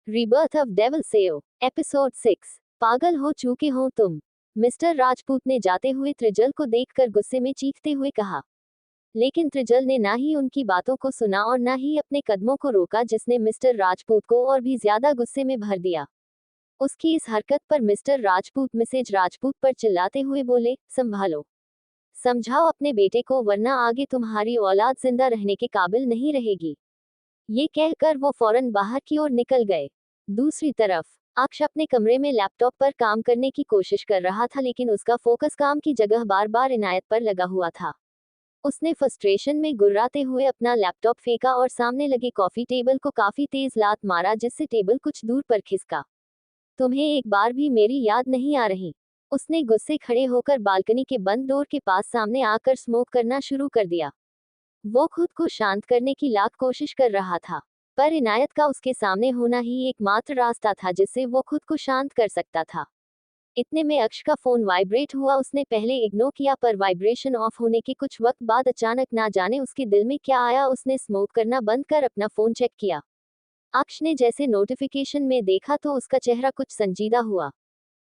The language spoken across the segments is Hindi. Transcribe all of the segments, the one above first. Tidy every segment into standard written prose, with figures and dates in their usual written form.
रीबर्थ ऑफ डेविल सेओ, एपिसोड 6। पागल हो चुके हो तुम। मिस्टर राजपूत ने जाते हुए त्रिजल को देखकर गुस्से में चीखते हुए कहा। लेकिन त्रिजल ने ना ही उनकी बातों को सुना और ना ही अपने कदमों को रोका, जिसने मिस्टर राजपूत को और भी ज्यादा गुस्से में भर दिया। उसकी इस हरकत पर मिस्टर राजपूत मिसेज राजपूत पर चिल्लाते हुए बोले, संभालो, समझाओ अपने बेटे को, वरना आगे तुम्हारी औलाद जिंदा रहने के काबिल नहीं रहेगी। ये कहकर वो फौरन बाहर की ओर निकल गए। दूसरी तरफ अक्ष अपने कमरे में लैपटॉप पर काम करने की कोशिश कर रहा था, लेकिन उसका फोकस काम की जगह बार बार इनायत पर लगा हुआ था। उसने फ्रस्ट्रेशन में गुर्राते हुए अपना लैपटॉप फेंका और सामने लगे कॉफी टेबल को काफी तेज लात मारा, जिससे टेबल कुछ दूर पर खिसका। तुम्हें एक बार भी मेरी याद नहीं आ रही? उसने गुस्से खड़े होकर बालकनी के बंद डोर के पास सामने आकर स्मोक करना शुरू कर दिया। वो खुद को शांत करने की लाख कोशिश कर रहा था, पर इनायत का उसके सामने होना ही एकमात्र रास्ता था जिससे वो खुद को शांत कर सकता था। इतने में अक्ष का फोन वाइब्रेट हुआ। उसने पहले इग्नोर किया, पर वाइब्रेशन ऑफ होने के कुछ वक्त बाद अचानक ना जाने उसके दिल में क्या आया, उसने स्मोक करना बंद कर अपना फोन चेक किया। अक्ष ने जैसे नोटिफिकेशन में देखा तो उसका चेहरा कुछ संजीदा हुआ।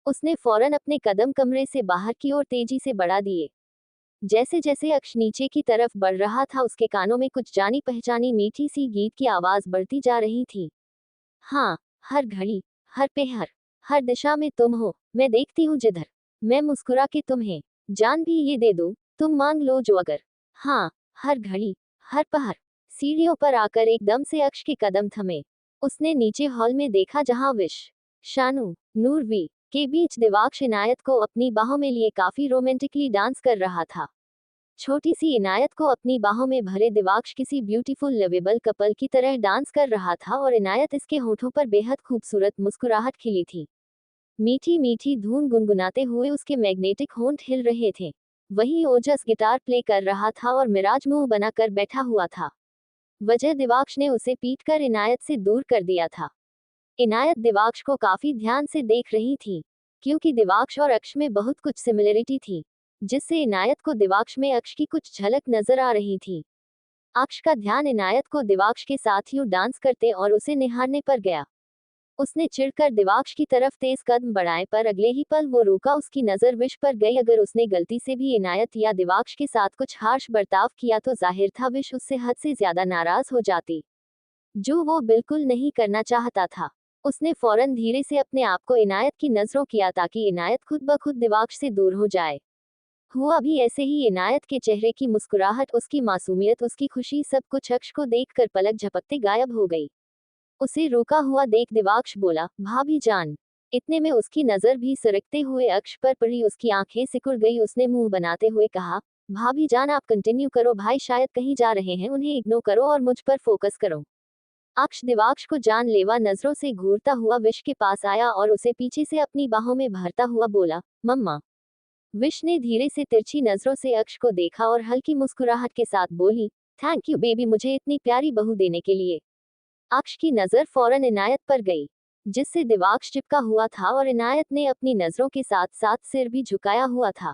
उसने फौरन अपने कदम कमरे से बाहर की ओर तेजी से बढ़ा दिए। जैसे जैसे अक्ष नीचे की तरफ बढ़ रहा था, उसके कानों में कुछ जानी पहचानी मीठी सी गीत की आवाज बढ़ती जा रही थी। हाँ, हर घड़ी, हर पहर, हर दिशा में तुम हो, मैं देखती हूँ जिधर। मैं मुस्कुरा के तुम्हें जान भी ये दे दूं, तुम मांग लो जो अगर। हाँ, हर घड़ी, हर पहर। सीढ़ियों पर आकर एकदम से अक्ष के कदम थमे। उसने नीचे हॉल में देखा, जहां विश, शानू, नूरवी के बीच दिवाक्ष इनायत को अपनी बाहों में लिए काफी रोमांटिकली डांस कर रहा था। छोटी सी इनायत को अपनी बाहों में भरे दिवाक्ष किसी ब्यूटीफुल लवेबल कपल की तरह डांस कर रहा था और इनायत इसके होठों पर बेहद खूबसूरत मुस्कुराहट खिली थी। मीठी मीठी धुन गुनगुनाते हुए उसके मैग्नेटिक होंठ हिल रहे थे। वहीं ओजस गिटार प्ले कर रहा था और मिराज मुंह बनाकर बैठा हुआ था। वजह दिवाक्ष ने उसे पीटकर इनायत से दूर कर दिया था। इनायत दिवाक्ष को काफी ध्यान से देख रही थी, क्योंकि दिवाक्ष और अक्ष में बहुत कुछ सिमिलरिटी थी, जिससे इनायत को दिवाक्ष में अक्ष की कुछ झलक नजर आ रही थी। अक्ष का ध्यान इनायत को दिवाक्ष के साथ यूं डांस करते और उसे निहारने पर गया। उसने चिढ़कर दिवाक्ष की तरफ तेज कदम बढ़ाए, पर अगले ही पल वो रुका। उसकी नजर विश पर गई। अगर उसने गलती से भी इनायत या दिवाक्ष के साथ कुछ हार्श बर्ताव किया तो जाहिर था विश उससे हद से ज्यादा नाराज हो जाती, जो वो बिल्कुल नहीं करना चाहता था। उसने फौरन धीरे से अपने आप को इनायत की नजरों किया, ताकि इनायत खुद ब खुद दिवाक्ष से दूर हो जाए। हुआ भी ऐसे ही। इनायत के चेहरे की मुस्कुराहट, उसकी मासूमियत, उसकी खुशी, सब कुछ अक्ष को देखकर पलक झपकते गायब हो गई। उसे रुका हुआ देख दिवाक्ष बोला, भाभी जान। इतने में उसकी नजर भी सरकते हुए अक्ष पर पड़ी। उसकी आंखें सिकुड़ गई। उसने मुंह बनाते हुए कहा, भाभी जान आप कंटिन्यू करो, भाई शायद कहीं जा रहे हैं, उन्हें इग्नोर करो और मुझ पर फोकस करो। अक्ष दिवाक्ष को जानलेवा नजरों से घूरता हुआ विश के पास आया और उसे पीछे से अपनी बाहों में भरता हुआ बोला, मम्मा। विश ने धीरे से तिरछी नजरों से अक्ष को देखा और हल्की मुस्कुराहट के साथ बोली, थैंक यू बेबी, मुझे इतनी प्यारी बहू देने के लिए। अक्ष की नजर फौरन इनायत पर गई, जिससे दिवाक्ष चिपका हुआ था और इनायत ने अपनी नजरों के साथ साथ सिर भी झुकाया हुआ था।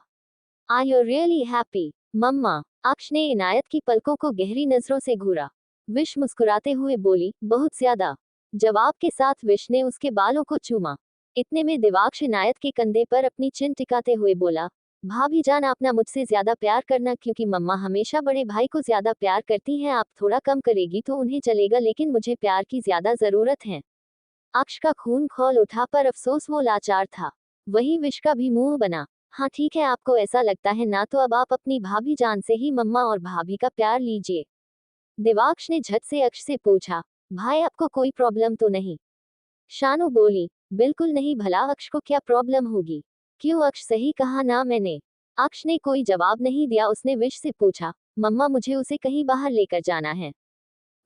आर यू रियली हैप्पी मम्मा? अक्ष ने इनायत की पलकों को गहरी नजरों से घूरा। विश मुस्कुराते हुए बोली, बहुत ज्यादा। जवाब के साथ विश ने उसके बालों को चूमा। इतने में दिवाक्ष इनायत के कंधे पर अपनी चिन टिकाते हुए बोला, भाभी जान आप ना मुझसे ज्यादा प्यार करना, क्योंकि मम्मा हमेशा बड़े भाई को ज्यादा प्यार करती हैं। आप थोड़ा कम करेगी तो उन्हें चलेगा, लेकिन मुझे प्यार की ज्यादा जरूरत है। अक्ष का खून खौल उठा, पर अफसोस वो लाचार था। वही विश का भी मुंह बना। हाँ ठीक है, आपको ऐसा लगता है ना, तो अब आप अपनी भाभी जान से ही मम्मा और भाभी का प्यार लीजिए। दिवाक्ष ने झट से अक्ष से पूछा, भाई आपको कोई प्रॉब्लम तो नहीं? शानू बोली, बिल्कुल नहीं, भला अक्ष को क्या प्रॉब्लम होगी? क्यों, अक्ष सही कहा ना मैंने? अक्ष ने कोई जवाब नहीं दिया। उसने विश से पूछा, मम्मा मुझे उसे कहीं बाहर लेकर जाना है।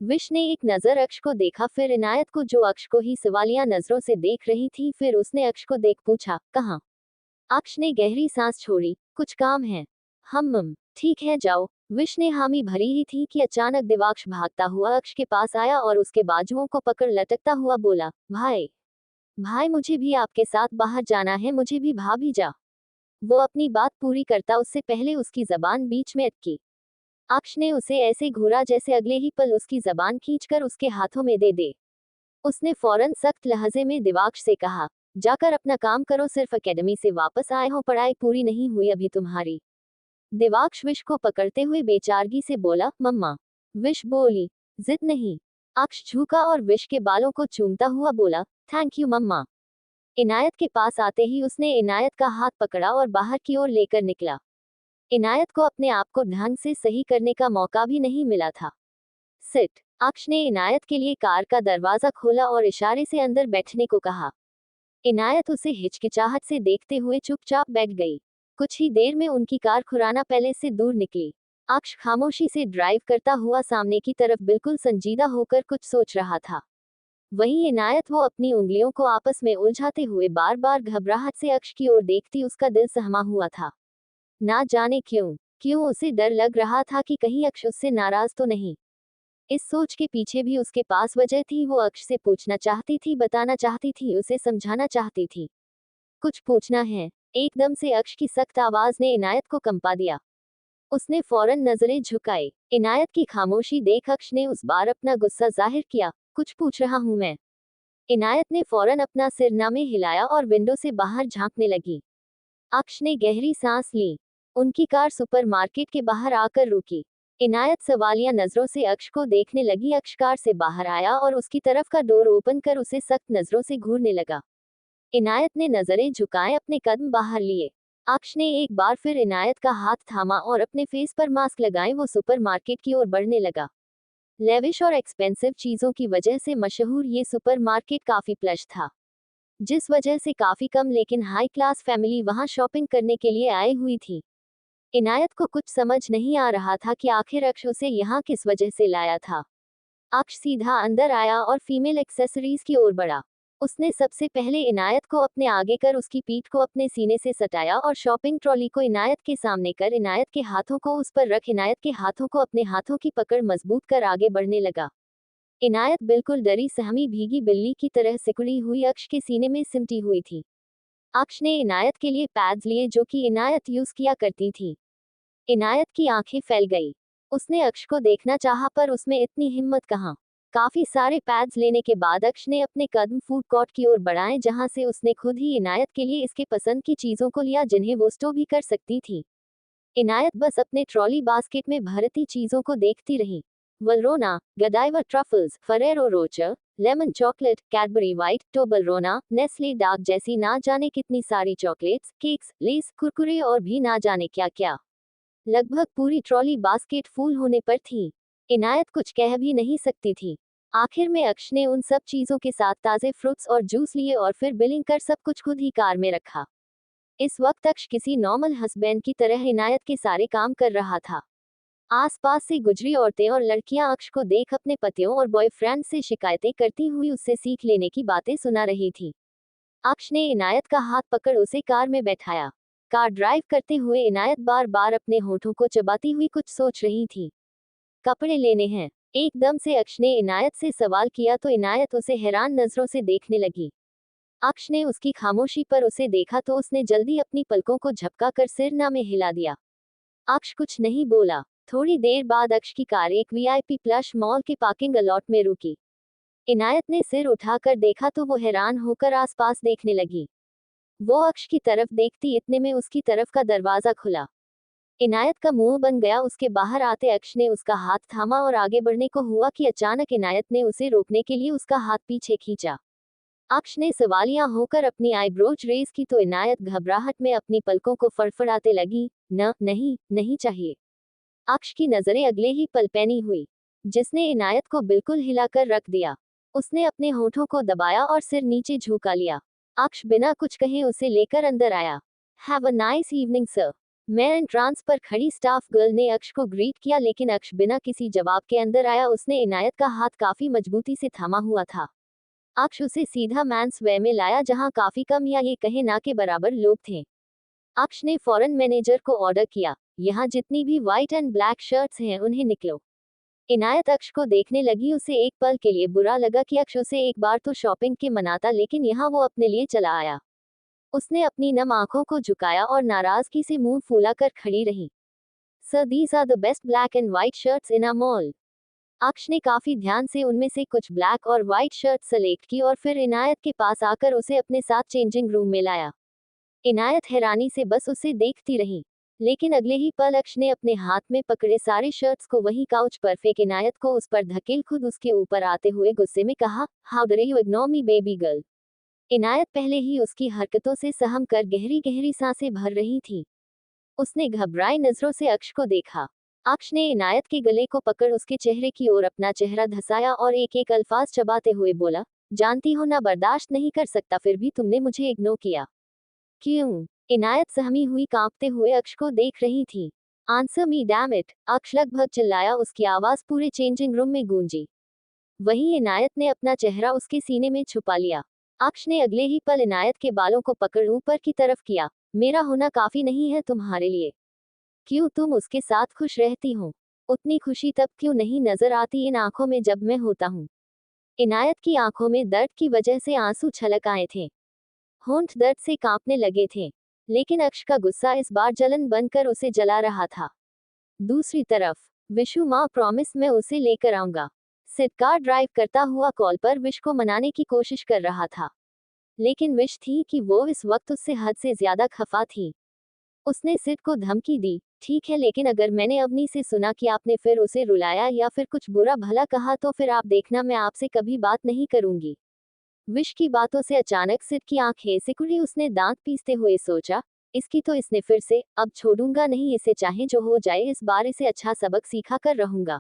विश ने एक नजर अक्ष को देखा, फिर इनायत को, जो अक्ष को ही सवालिया नजरों से देख रही थी। फिर उसने अक्ष को देख पूछा, कहाँ? अक्ष ने गहरी सांस छोड़ी, कुछ काम है? हम ठीक है जाओ। विश ने हामी भरी ही थी कि अचानक दिवाक्ष भागता हुआ अक्ष के पास आया और उसके बाजुओं को पकड़ लटकता हुआ बोला, भाई भाई मुझे भी आपके साथ बाहर जाना है, मुझे भी भाभी जा। वो अपनी बात पूरी करता उससे पहले उसकी जबान बीच में अटकी। अक्ष ने उसे ऐसे घूरा जैसे अगले ही पल उसकी जबान खींचकर उसके हाथों में दे दे। उसने फौरन सख्त लहजे में दिवाक्ष से कहा, जाकर अपना काम करो, सिर्फ एकेडमी से वापस आए हो, पढ़ाई पूरी नहीं हुई अभी तुम्हारी। दिवाक्ष विश को पकड़ते हुए बेचारगी से बोला, मम्मा। विश बोली, जिद नहीं। अक्ष झुका और विश के बालों को चूमता हुआ बोला, थैंक यू मम्मा। इनायत के पास आते ही उसने इनायत का हाथ पकड़ा और बाहर की ओर लेकर निकला। इनायत को अपने आप को ढंग से सही करने का मौका भी नहीं मिला था। सिट। अक्ष ने इनायत के लिए कार का दरवाजा खोला और इशारे से अंदर बैठने को कहा। इनायत उसे हिचकिचाहट से देखते हुए चुपचाप बैठ गई। कुछ ही देर में उनकी कार खुराना पैलेस से दूर निकली। अक्ष खामोशी से ड्राइव करता हुआ सामने की तरफ बिल्कुल संजीदा होकर कुछ सोच रहा था। वहीं इनायत वो अपनी उंगलियों को आपस में उलझाते हुए बार बार घबराहट से अक्ष की ओर देखती, उसका दिल सहमा हुआ था। ना जाने क्यों उसे डर लग रहा था कि कहीं अक्ष उससे नाराज तो नहीं। इस सोच के पीछे भी उसके पास वजह थी। वो अक्ष से पूछना चाहती थी, बताना चाहती थी, उसे समझाना चाहती थी। कुछ पूछना है। एकदम से अक्ष की सख्त आवाज ने इनायत को कंपा दिया। उसने फौरन नजरें झुकाई। इनायत की खामोशी देख अक्ष ने उस बार अपना गुस्सा जाहिर किया, कुछ पूछ रहा हूं मैं। इनायत ने फौरन अपना सिरना में हिलाया और विंडो से बाहर झांकने लगी। अक्ष ने गहरी सांस ली। उनकी कार सुपरमार्केट के बाहर आकर रुकी। इनायत सवालिया नजरों से अक्ष को देखने लगी। अक्ष कार से बाहर आया और उसकी तरफ का डोर ओपन कर उसे सख्त नजरों से घूरने लगा। इनायत ने नजरें झुकाए अपने कदम बाहर लिए। अक्ष ने एक बार फिर इनायत का हाथ थामा और अपने फेस पर मास्क लगाए वो सुपरमार्केट की ओर बढ़ने लगा। लेविश और एक्सपेंसिव चीजों की वजह से मशहूर ये सुपरमार्केट काफी प्लश था, जिस वजह से काफी कम लेकिन हाई क्लास फैमिली वहां शॉपिंग करने के लिए आई हुई थी। इनायत को कुछ समझ नहीं आ रहा था कि आखिर अक्ष उसे यहाँ किस वजह से लाया था। अक्ष सीधा अंदर आया और फीमेल एक्सेसरीज की ओर बढ़ा। उसने सबसे पहले इनायत को अपने आगे कर उसकी पीठ को अपने सीने से सटाया और शॉपिंग ट्रॉली को इनायत के सामने कर इनायत के हाथों को उस पर रख इनायत के हाथों को अपने हाथों की पकड़ मजबूत कर आगे बढ़ने लगा। इनायत बिल्कुल डरी सहमी भीगी बिल्ली की तरह सिकुड़ी हुई अक्ष के सीने में सिमटी हुई थी। अक्ष ने इनायत के लिए पैड्स लिए जो कि इनायत यूज किया करती थी। इनायत की आंखें फैल गई। उसने अक्ष को देखना चाहा पर उसमें इतनी हिम्मत कहाँ। काफी सारे पैड्स लेने के बाद अक्ष ने अपने कदम फूड कोर्ट की ओर बढ़ाए जहां से उसने खुद ही इनायत के लिए इसके पसंद की चीजों को लिया जिन्हें वो स्टोव भी कर सकती थी। इनायत बस अपने ट्रॉली बास्केट में भरती चीजों को देखती रही। Valrhona, Godiva truffles, Ferrero Rocher, lemon chocolate, Cadbury white, Toblerone, Nestle dark जैसी ना जाने कितनी सारी चॉकलेट्स, केक्स, लेस, कुरकुरे और भी ना जाने क्या क्या। लगभग पूरी ट्रॉली बास्केट फुल होने पर थी। इनायत कुछ कह भी नहीं सकती थी। आखिर में अक्ष ने उन सब चीजों के साथ ताजे फ्रूट्स और जूस लिए और फिर बिलिंग कर सब कुछ खुद ही कार में रखा। इस वक्त अक्ष किसी नॉर्मल हस्बैंड की तरह इनायत के सारे काम कर रहा था। आसपास से गुजरी औरतें और लड़कियां अक्ष को देख अपने पतियों और बॉयफ्रेंड से शिकायतें करती हुई उससे सीख लेने की बातें सुना रही थी। अक्ष ने इनायत का हाथ पकड़ उसे कार में बैठाया। कार ड्राइव करते हुए इनायत बार बार अपने होठों को चबाती हुई कुछ सोच रही थी। कपड़े लेने हैं। एकदम से अक्ष ने इनायत से सवाल किया तो इनायत उसे हैरान नजरों से देखने लगी। अक्ष ने उसकी खामोशी पर उसे देखा तो उसने जल्दी अपनी पलकों को झपका कर सिरना में हिला दिया। अक्ष कुछ नहीं बोला। थोड़ी देर बाद अक्ष की कार एक वीआईपी प्लश मॉल के पार्किंग अलॉट में रुकी। इनायत ने सिर उठाकर देखा तो वो हैरान होकर आसपास देखने लगी। वो अक्ष की तरफ देखती इतने में उसकी तरफ का दरवाजा खुला। इनायत का मुंह बन गया। उसके बाहर आते अक्ष ने उसका हाथ थामा और आगे बढ़ने को हुआ कि अचानक इनायत ने उसे रोकने के लिए उसका हाथ पीछे खींचा। अक्ष ने सवालिया होकर अपनी आईब्रोज रेज की तो इनायत घबराहट में अपनी पलकों को फड़फड़ाते लगी। नहीं नहीं चाहिए। अक्ष की नजरें अगले ही पल पैनी हुई, जिसने इनायत को बिल्कुल हिलाकर रख दिया। उसने अपने होठों को दबाया और सिर नीचे झुका लिया। अक्ष बिना कुछ कहे उसे लेकर अंदर आया। Have a nice evening sir. मैं एंट्रांस पर खड़ी स्टाफ गर्ल ने अक्ष को ग्रीट किया लेकिन अक्ष बिना किसी जवाब के अंदर आया। उसने इनायत का हाथ काफी मजबूती से थामा हुआ था। अक्ष उसे सीधा मैंस वे में लाया जहां काफी कम या ये कहे ना के बराबर लोग थे। अक्ष ने फौरन मैनेजर को ऑर्डर किया, यहाँ जितनी भी व्हाइट एंड ब्लैक शर्ट्स हैं उन्हें निकलो। इनायत अक्ष को देखने लगी। उसे एक पल के लिए बुरा लगा कि अक्ष उसे एक बार तो शॉपिंग के मनाता लेकिन यहाँ वो अपने लिए चला आया। उसने अपनी नम आंखों को झुकाया और नाराजगी से मुंह फूला कर खड़ी रही। Sir these are the best black and white shirts in a mall. Aksh ने काफी ध्यान से उनमें से कुछ ब्लैक और व्हाइट शर्ट सेलेक्ट की और फिर इनायत के पास आकर उसे अपने साथ चेंजिंग रूम में लाया। इनायत हैरानी से बस उसे देखती रही, लेकिन अगले ही पल अक्ष ने अपने हाथ में पकड़े सारे शर्ट्स को वही काउच पर फेंक इनायत को उस पर धकेल खुद उसके ऊपर आते हुए गुस्से में कहा, how dare you ignore me baby girl. Inayat पहले ही उसकी हरकतों से सहम कर गहरी गहरी सांसें भर रही थी। उसने घबराई नजरों से अक्ष को देखा। अक्ष ने इनायत के गले को पकड़ उसके चेहरे की ओर अपना चेहरा धसाया और एक एक अल्फाज चबाते हुए बोला, जानती हो ना बर्दाश्त नहीं कर सकता, फिर भी तुमने मुझे इग्नोर किया। क्यों? इनायत सहमी हुई कांपते हुए अक्ष को देख रही थी। आंसर मी डैम इट, अक्ष लगभग चिल्लाया, उसकी आवाज पूरे चेंजिंग रूम में गूंजी। वहीं इनायत ने अपना चेहरा उसके सीने में छुपा लिया। अक्ष ने अगले ही पल इनायत के बालों को पकड़ ऊपर की तरफ किया, मेरा होना काफी नहीं है तुम्हारे लिए? क्यों तुम उसके साथ खुश रहती हो? उतनी खुशी तब क्यों नहीं नजर आती इन आंखों में जब मैं होता हूँ? इनायत की आंखों में दर्द की वजह से आंसू छलक आए थे। होंठ दर्द से कांपने लगे थे, लेकिन अक्ष का गुस्सा इस बार जलन बनकर उसे जला रहा था। दूसरी तरफ विशु माँ प्रॉमिस मैं उसे लेकर आऊंगा। सिड कार ड्राइव करता हुआ कॉल पर विश को मनाने की कोशिश कर रहा था, लेकिन विश थी कि वो इस वक्त उससे हद से ज्यादा खफा थी। उसने सिड को धमकी दी, ठीक है, लेकिन अगर मैंने अवनी से सुना कि आपने फिर उसे रुलाया या फिर कुछ बुरा भला कहा तो फिर आप देखना मैं आपसे कभी बात नहीं करूंगी। विश की बातों से अचानक सिड की आंखें सिकुड़ी। उसने दांत पीसते हुए सोचा, इसकी तो इसने फिर से, अब छोड़ूंगा नहीं इसे, चाहे जो हो जाए, इस बार इसे अच्छा सबक सिखा कर रहूंगा।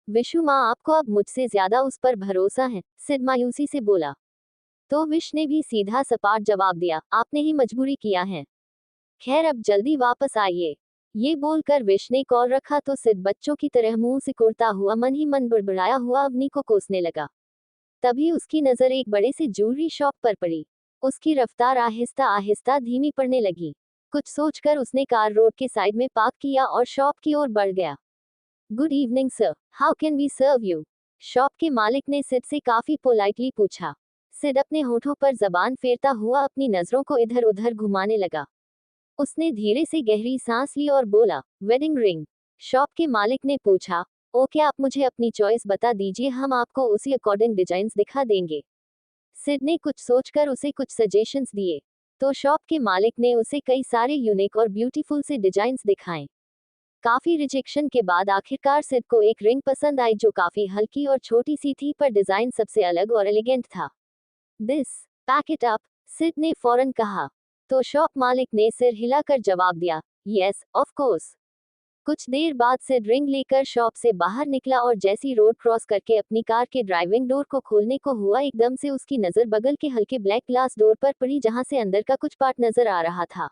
विशु माँ आपको अब मुझसे ज्यादा उस पर भरोसा है, सिड मायूसी से बोला। तो विश ने भी सीधा सपाट जवाब दिया, आपने ही मजबूरी किया है। खैर अब जल्दी वापस आइए। ये बोलकर विश ने कॉल रखा तो सिड बच्चों की तरह मुंह सिकुड़ता हुआ मन ही मन बुड़बुड़ाया हुआ अवनी को कोसने लगा। तभी उसकी नजर एक बड़े से ज्वेलरी शॉप पर पड़ी। उसकी रफ्तार आहिस्ता आहिस्ता धीमी पड़ने लगी। कुछ सोचकर उसने कार रोड के साइड में पार्क किया और शॉप की ओर बढ़ गया। Good evening sir, how can we serve you? Shop के मालिक ने सिड से काफी पोलाइटली पूछा। सिड अपने होठों पर जबान फेरता हुआ अपनी नजरों को इधर उधर घुमाने लगा। उसने धीरे से गहरी सांस ली और बोला, वेडिंग रिंग। शॉप के मालिक ने पूछा, ओके, आप मुझे अपनी चॉइस बता दीजिए, हम आपको उसी अकॉर्डिंग डिजाइन्स दिखा देंगे। सिड ने कुछ सोचकर उसे कुछ सजेशंस दिए, तो शॉप के मालिक ने उसे कई सारे यूनिक और ब्यूटीफुल से डिजाइन्स दिखाए। काफी रिजेक्शन के बाद आखिरकार सिड को एक रिंग पसंद आई जो काफी हल्की और छोटी सी थी, पर डिजाइन सबसे अलग और एलिगेंट था। This, pack it up, Sid ने फौरन कहा। तो शॉप मालिक ने सिर हिलाकर जवाब दिया, यस ऑफ कोर्स। कुछ देर बाद सिड रिंग लेकर शॉप से बाहर निकला और जैसी रोड क्रॉस करके अपनी कार के ड्राइविंग डोर को खोलने को हुआ, एकदम से उसकी नजर बगल के हल्के ब्लैक ग्लास डोर पर पड़ी, जहां से अंदर का कुछ पार्ट नजर आ रहा था,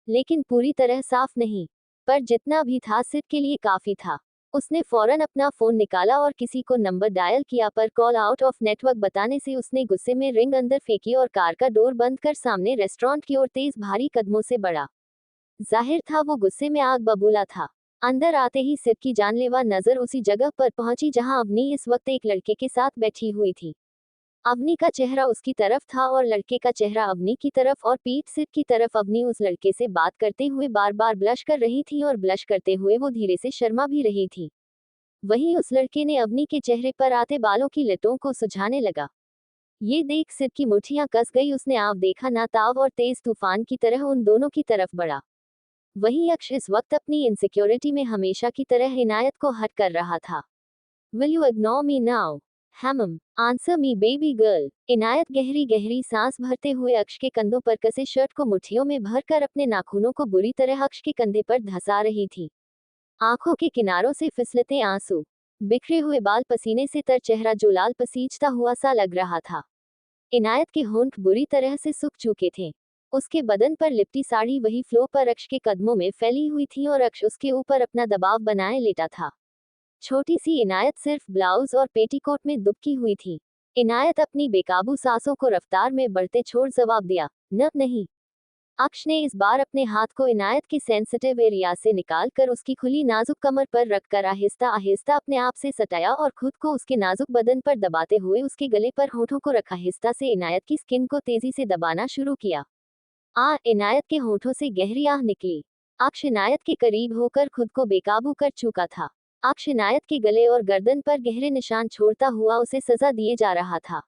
लेकिन पूरी तरह साफ नहीं। पर जितना भी था सिड के लिए काफी था। उसने फौरन अपना फोन निकाला और किसी को नंबर डायल किया, पर कॉल आउट ऑफ नेटवर्क बताने से उसने गुस्से में रिंग अंदर फेंकी और कार का डोर बंद कर सामने रेस्टोरेंट की ओर तेज भारी कदमों से बढ़ा। जाहिर था वो गुस्से में आग बबूला था। अंदर आते ही सिड की जानलेवा नजर उसी जगह पर पहुंची जहां अवनी इस वक्त एक लड़के के साथ बैठी हुई थी। अवनी का चेहरा उसकी तरफ था और लड़के का चेहरा अवनी की तरफ, और पीठ सिड की तरफ। अवनी उस लड़के से बात करते हुए बार बार ब्लश कर रही थी और ब्लश करते हुए वो धीरे से शर्मा भी रही थी। वहीं उस लड़के ने अवनी के चेहरे पर आते बालों की लटों को सुझाने लगा। ये देख सिड की मुठ्ठियां कस गई। उसने आव देखा ना ताव और तेज तूफान की तरह उन दोनों की तरफ बढ़ा। वहीं अक्ष इस वक्त अपनी इनसिक्योरिटी में हमेशा की तरह इनायत को हट कर रहा था। Will you ignore me now? Hmm, answer me baby girl. Inayat गहरी गहरी सांस भरते हुए अक्ष के कंधों पर कसे शर्ट को मुट्ठियों में भरकर अपने नाखूनों को बुरी तरह अक्ष के कंधे पर धंसा रही थी। आंखों के किनारों से फिसलते आंसू, बिखरे हुए बाल, पसीने से तर चेहरा जो लाल पसीजता हुआ सा लग रहा था। इनायत के होंठ बुरी तरह से सूख चुके थे। उसके बदन पर लिपटी साड़ी वही फ्लो पर अक्ष के कदमों में फैली हुई थी और अक्ष उसके ऊपर अपना दबाव बनाए लेटा था। छोटी सी इनायत सिर्फ ब्लाउज और पेटीकोट में दुबकी हुई थी। इनायत अपनी बेकाबू सांसों को रफ्तार में बढ़ते छोड़ जवाब दिया, न नहीं। अक्ष ने इस बार अपने हाथ को इनायत के सेंसिटिव एरिया से निकालकर उसकी खुली नाजुक कमर पर रखकर आहिस्ता आहिस्ता अपने आप से सटाया और खुद को उसके नाजुक बदन पर दबाते हुए उसके गले पर होठों को रखा। आहिस्ता से इनायत की स्किन को तेजी से दबाना शुरू किया। इनायत के होठों से गहरी आह निकली। अक्ष इनायत के करीब होकर खुद को बेकाबू कर चुका था। अक्ष इनायत के गले और गर्दन पर गहरे निशान छोड़ता हुआ उसे सजा दिए जा रहा था।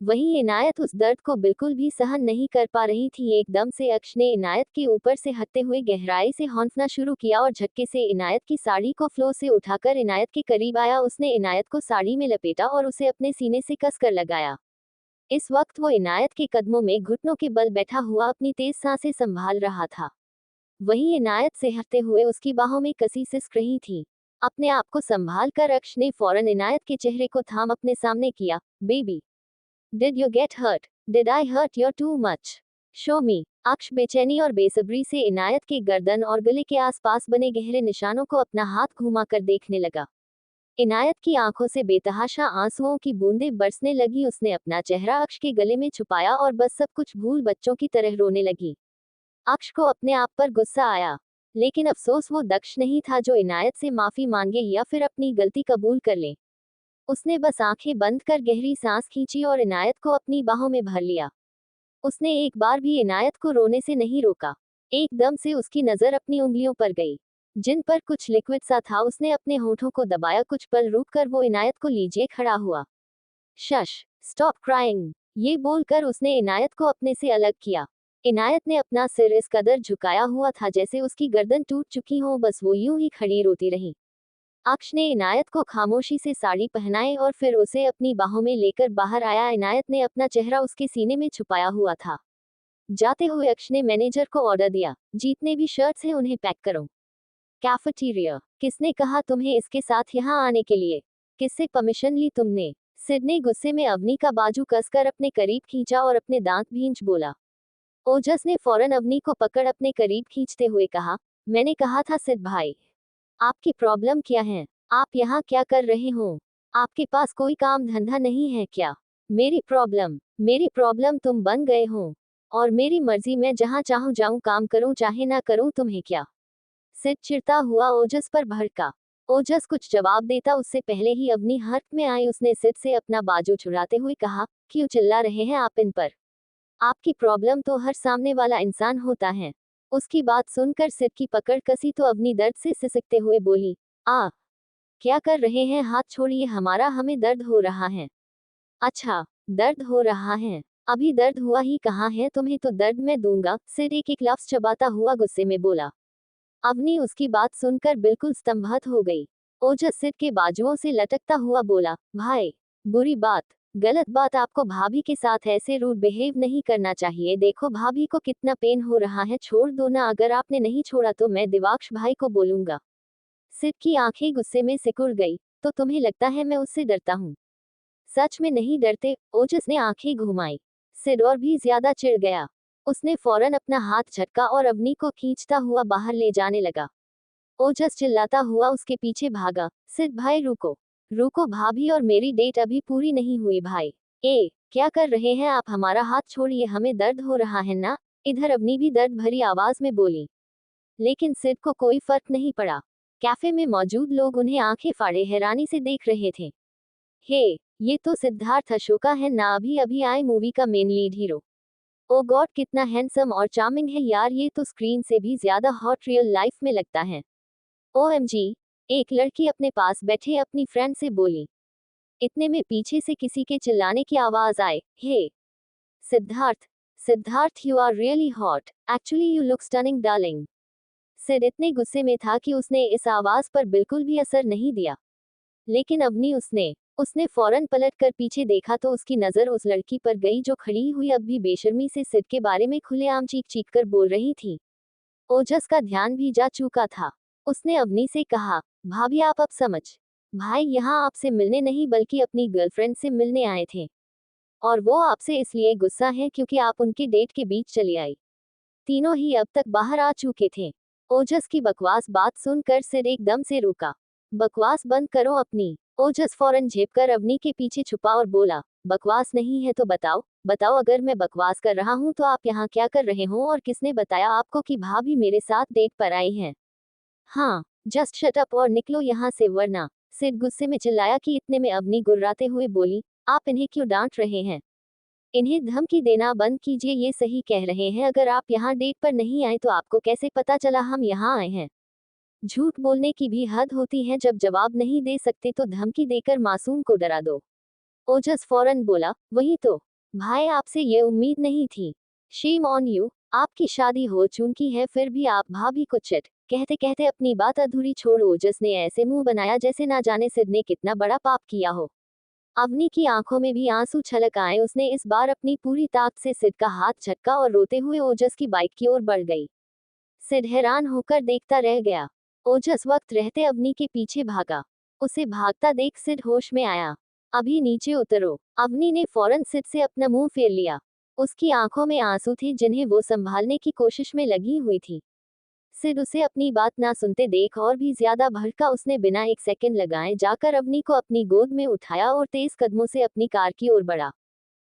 वहीं इनायत उस दर्द को बिल्कुल भी सहन नहीं कर पा रही थी। एकदम से अक्ष ने इनायत के ऊपर से हटते हुए गहराई से हौंकना शुरू किया और झटके से इनायत की साड़ी को फ्लो से उठाकर इनायत के करीब आया। उसने इनायत को साड़ी में लपेटा और उसे अपने सीने से कसकर लगाया। इस वक्त वो इनायत के कदमों में घुटनों के बल बैठा हुआ अपनी तेज सांसें संभाल रहा था। वहीं इनायत से हटते हुए उसकी बाहों में कसी सिसक रही थी। अपने आप को संभाल कर अक्ष ने फौरन इनायत के चेहरे को थाम अपने सामने किया। Baby, did you get hurt? Did I hurt you too much? Show me. Aksh बेचैनी और बेसब्री से इनायत के गर्दन और गले के आसपास बने गहरे निशानों को अपना हाथ घुमाकर देखने लगा। इनायत की आंखों से बेतहाशा आंसुओं की बूंदें बरसने लगी। उसने अपना चेहरा अक्ष के गले में छुपाया और बस सब कुछ भूल बच्चों की तरह रोने लगी। अक्ष को अपने आप पर गुस्सा आया, लेकिन अफसोस वो दक्ष नहीं था जो इनायत से माफी मांगे या फिर अपनी गलती कबूल कर ले। उसने बस आंखें बंद कर गहरी सांस खींची और इनायत को अपनी बाहों में भर लिया। उसने एक बार भी इनायत को रोने से नहीं रोका। एकदम से उसकी नजर अपनी उंगलियों पर गई, जिन पर कुछ लिक्विड सा था। उसने अपने होठों को दबाया। कुछ पल रुककर वो इनायत को लीजिए खड़ा हुआ। शश, स्टॉप क्राइंग, ये बोलकर उसने इनायत को अपने से अलग किया। इनायत ने अपना सिर इस कदर झुकाया हुआ था जैसे उसकी गर्दन टूट चुकी हो। बस वो यूं ही खड़ी रोती रही। अक्ष ने इनायत को खामोशी से साड़ी पहनाई और फिर उसे अपनी बाहों में लेकर बाहर आया। इनायत ने अपना चेहरा उसके सीने में छुपाया हुआ था। जाते हुए अक्ष ने मैनेजर को ऑर्डर दिया, जितने भी शर्ट्स हैं उन्हें पैक करो। कैफेटेरिया, किसने कहा तुम्हें इसके साथ यहाँ आने के लिए? किससे परमिशन ली तुमने? सिड ने गुस्से में अवनी का बाजू कसकर अपने करीब खींचा और अपने दांत भींच बोला। ओजस ने फौरन अवनी को पकड़ अपने करीब खींचते हुए कहा, मैंने कहा था सिड भाई, आपकी प्रॉब्लम क्या है? आप यहाँ क्या कर रहे हो? आपके पास कोई काम धंधा नहीं है क्या? मेरी प्रॉब्लम तुम बन गए हो, और मेरी मर्जी, मैं जहाँ चाहूँ जाऊँ, काम करूँ चाहे ना करूँ, तुम्हें क्या? सिड चिढ़ता हुआ ओजस पर भड़का। ओजस कुछ जवाब देता उससे पहले ही अवनी हर्क में आई। उसने सिड से अपना बाजू छुड़ाते हुए कहा, क्यों चिल्ला रहे हैं आप इन पर? आपकी प्रॉब्लम तो हर सामने वाला इंसान होता है। उसकी बात सुनकर सिड की पकड़ कसी तो अवनी दर्द से सिसकते हुए बोली, क्या कर रहे हैं? हाथ छोड़िए हमारा, हमें दर्द हो रहा है। अच्छा, दर्द हो रहा है? अभी दर्द हुआ ही कहाँ है? तुम्हें तो दर्द मैं दूंगा। सिड एक एक लफ्ज चबाता हुआ गुस्से में बोला। अवनी उसकी बात सुनकर बिल्कुल स्तंभित हो गई। ओजस सिड के बाजुओं से लटकता हुआ बोला, भाई, बुरी बात, गलत बात, आपको भाभी के साथ ऐसे रूड बिहेव नहीं करना चाहिए। देखो भाभी को कितना पेन हो रहा है, छोड़ दो ना। अगर आपने नहीं छोड़ा तो मैं दिवाक्ष भाई को बोलूंगा। सिड की आंखें गुस्से में सिकुड़ गई। तो तुम्हें लगता है मैं उससे डरता हूँ? सच में नहीं डरते? ओजस ने आंखें घुमाई। सिड और भी ज्यादा चिढ़ गया। उसने फौरन अपना हाथ झटका और अवनी को खींचता हुआ बाहर ले जाने लगा। ओजस चिल्लाता हुआ उसके पीछे भागा, सिड भाई रुको, रुको भाभी, और मेरी डेट अभी पूरी नहीं हुई भाई। क्या कर रहे हैं आप? हमारा हाथ छोड़िए, हमें दर्द हो रहा है ना। इधर अवनी भी दर्द भरी आवाज में बोली। लेकिन सिड को कोई फर्क नहीं पड़ा। कैफे में मौजूद लोग उन्हें आंखें फाड़े हैरानी से देख रहे थे। ये तो सिद्धार्थ अशोका है ना, अभी अभी आए मूवी का मेन लीड हीरो। ओ गॉड, कितना हैंडसम और चार्मिंग है यार, ये तो स्क्रीन से भी ज्यादा हॉट रियल लाइफ में लगता है। OMG, एक लड़की अपने पास बैठे अपनी फ्रेंड से बोली। इतने में पीछे से किसी के चिल्लाने की आवाज आए, hey Siddharth, Siddharth, you are really hot, actually you look stunning darling. Sid इतने गुस्से में था कि उसने इस आवाज पर बिल्कुल भी असर नहीं दिया। लेकिन अवनी, उसने फौरन पलट कर पीछे देखा तो उसकी नजर उस लड़की पर गई जो खड़ी हुई अब भी बेशर्मी से सिड के बारे में खुलेआम चीख चीख कर बोल रही थी। ओजस का ध्यान भी जा चुका था। उसने अवनी से कहा, भाभी आप अब समझ, भाई यहाँ आपसे मिलने नहीं बल्कि अपनी गर्लफ्रेंड से मिलने आए थे, और वो आपसे इसलिए गुस्सा है क्योंकि आप उनके डेट के बीच चली आई। तीनों ही अब तक बाहर आ चुके थे। ओजस की बकवास बात सुनकर सिड एकदम से रुका। बकवास बंद करो अपनी। ओजस फौरन झेपकर अवनी के पीछे छुपा और बोला, बकवास नहीं है तो बताओ, बताओ अगर मैं बकवास कर रहा हूँ तो आप यहाँ क्या कर रहे हो और किसने बताया आपको कि भाभी मेरे साथ डेट पर आई हैं? हाँ, जस्ट शट अप और निकलो यहाँ से वरना। सिड गुस्से में चिल्लाया कि इतने में अवनी गुर्राते हुए बोली, आप इन्हें क्यों डांट रहे हैं? इन्हें धमकी देना बंद कीजिए, ये सही कह रहे हैं। अगर आप यहाँ डेट पर नहीं आए तो आपको कैसे पता चला हम यहाँ आए हैं? झूठ बोलने की भी हद होती है, जब जवाब नहीं दे सकते तो धमकी देकर मासूम को डरा दो। ओजस फौरन बोला, वही तो भाई, आपसे ये उम्मीद नहीं थी। शेम ऑन यू, आपकी शादी हो चुकी है फिर भी आप भाभी को चिट। कहते कहते अपनी बात अधूरी छोड़ ओजस ने ऐसे मुंह बनाया जैसे ना जाने सिड ने कितना बड़ा पाप किया हो। अवनी की आंखों में भी आंसू छलक आए। उसने इस बार अपनी पूरी ताकत से सिड का हाथ झटका और रोते हुए ओजस की बाइक की ओर बढ़ गई। सिड हैरान होकर देखता रह गया। ओजस वक्त रहते अवनी के पीछे भागा। उसे भागता देख सिड होश में आया। अभी नीचे उतरो। अवनी ने फौरन सिड से अपना मुंह फेर लिया। उसकी आंखों में आंसू थे जिन्हें वो संभालने की कोशिश में लगी हुई थी। सिड उसे अपनी बात ना सुनते देख और भी ज्यादा भड़का। उसने बिना एक सेकंड लगाए जाकर अवनी को अपनी गोद में उठाया और तेज कदमों से अपनी कार की ओर बढ़ा।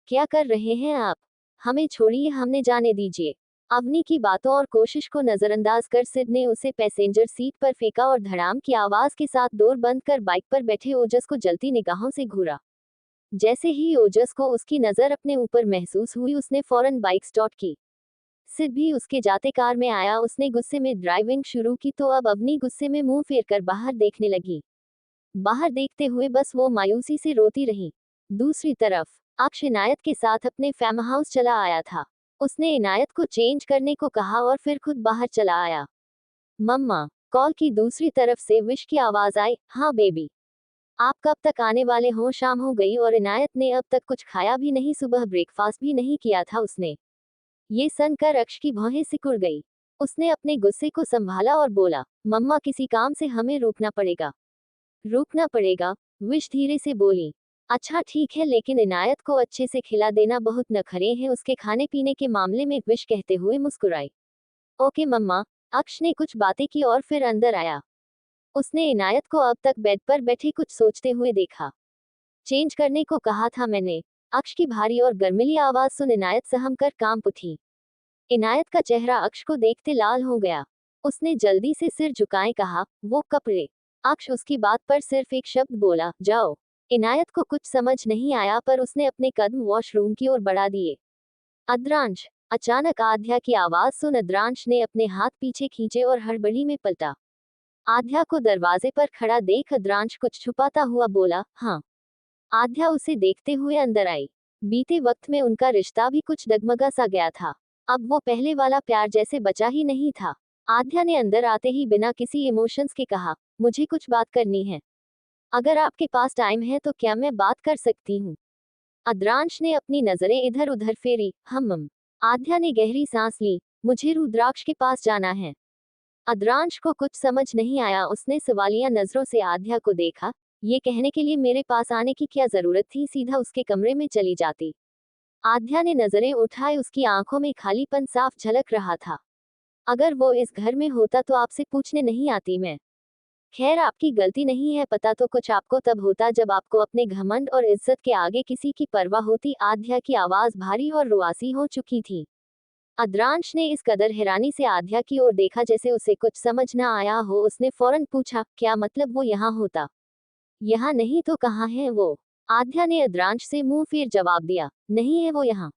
क्या कर रहे हैं आप? हमें छोड़िए, हमने जाने दीजिए। अवनी की बातों और कोशिश को नजरअंदाज कर सिड ने उसे पैसेंजर सीट पर फेंका और धड़ाम की आवाज के साथ डोर बंद कर बाइक पर बैठे ओजस को जलती निगाहों से घूरा। जैसे ही ओजस को उसकी नजर अपने ऊपर महसूस हुई उसने फौरन बाइक स्टार्ट की। सिड भी उसके जाते कार में आया। उसने गुस्से में ड्राइविंग शुरू की तो अब अवनी गुस्से में मुंह फेर कर बाहर देखने लगी। बाहर देखते हुए बस वो मायूसी से रोती रही। दूसरी तरफ अक्ष इनायत के साथ अपने फार्म हाउस चला आया था। उसने इनायत को चेंज करने को कहा और फिर खुद बाहर चला आया। मम्मा, कॉल की दूसरी तरफ से विश की आवाज आई, हाँ बेबी। आप कब तक आने वाले हो? शाम हो गई और इनायत ने अब तक कुछ खाया भी नहीं, सुबह ब्रेकफास्ट भी नहीं किया था उसने। ये सुनकर अक्ष की भौहें सिकुड़ गई। उसने अपने गुस्से को संभाला और बोला, मम्मा किसी काम से हमें रुकना पड़ेगा। रुकना पड़ेगा? विश धीरे से बोली। अच्छा ठीक है, लेकिन इनायत को अच्छे से खिला देना, बहुत नखरे हैं उसके खाने पीने के मामले में, विश कहते हुए मुस्कुराई। ओके मम्मा। अक्ष ने कुछ बातें की और फिर अंदर आया। उसने इनायत को अब तक बेड पर बैठे कुछ सोचते हुए देखा। चेंज करने को कहा था मैंने। अक्ष की भारी और गर्मिली आवाज सुन इनायत सहम कर कांप उठी। इनायत का चेहरा अक्ष को देखते लाल हो गया। उसने जल्दी से सिर झुकाए कहा, वो कपड़े। अक्ष उसकी बात पर सिर्फ एक शब्द बोला, जाओ। इनायत को कुछ समझ नहीं आया पर उसने अपने कदम वॉशरूम की ओर बढ़ा दिए। अद्रांश। अचानक आध्या की आवाज सुन अद्रांश ने अपने हाथ पीछे खींचे और हड़बड़ी में पलटा। आध्या को दरवाजे पर खड़ा देख अद्रांश कुछ छुपाता हुआ बोला, हाँ। आध्या उसे देखते हुए अंदर आई। बीते वक्त में उनका रिश्ता भी कुछ डगमगा सा गया था। अब वो पहले वाला प्यार जैसे बचा ही नहीं था। आध्या ने अंदर आते ही बिना किसी इमोशंस के कहा, मुझे कुछ बात करनी है। अगर आपके पास टाइम है तो क्या मैं बात कर सकती हूँ? अद्रांश ने अपनी नजरें इधर उधर फेरी। हम। आध्या ने गहरी सांस ली। मुझे रुद्राक्ष के पास जाना है। अद्रांश को कुछ समझ नहीं आया। उसने सवालिया नजरों से आध्या को देखा। ये कहने के लिए मेरे पास आने की क्या जरूरत थी, सीधा उसके कमरे में चली जाती। आध्या ने नजरें उठाई। उसकी आंखों में खालीपन साफ झलक रहा था। अगर वो इस घर में होता तो आपसे पूछने नहीं आती मैं। खैर आपकी गलती नहीं है, पता तो कुछ आपको तब होता जब आपको अपने घमंड और इज्जत के आगे किसी की परवाह होती। आध्या की आवाज भारी और रुआसी हो चुकी थी। अद्रांश ने इस कदर हैरानी से आध्या की ओर देखा जैसे उसे कुछ समझ न आया हो। उसने फौरन पूछा, क्या मतलब वो यहाँ होता? यहाँ नहीं तो कहाँ है वो? आध्या ने अद्रांश से मुंह फेर जवाब दिया, नहीं है वो यहाँ।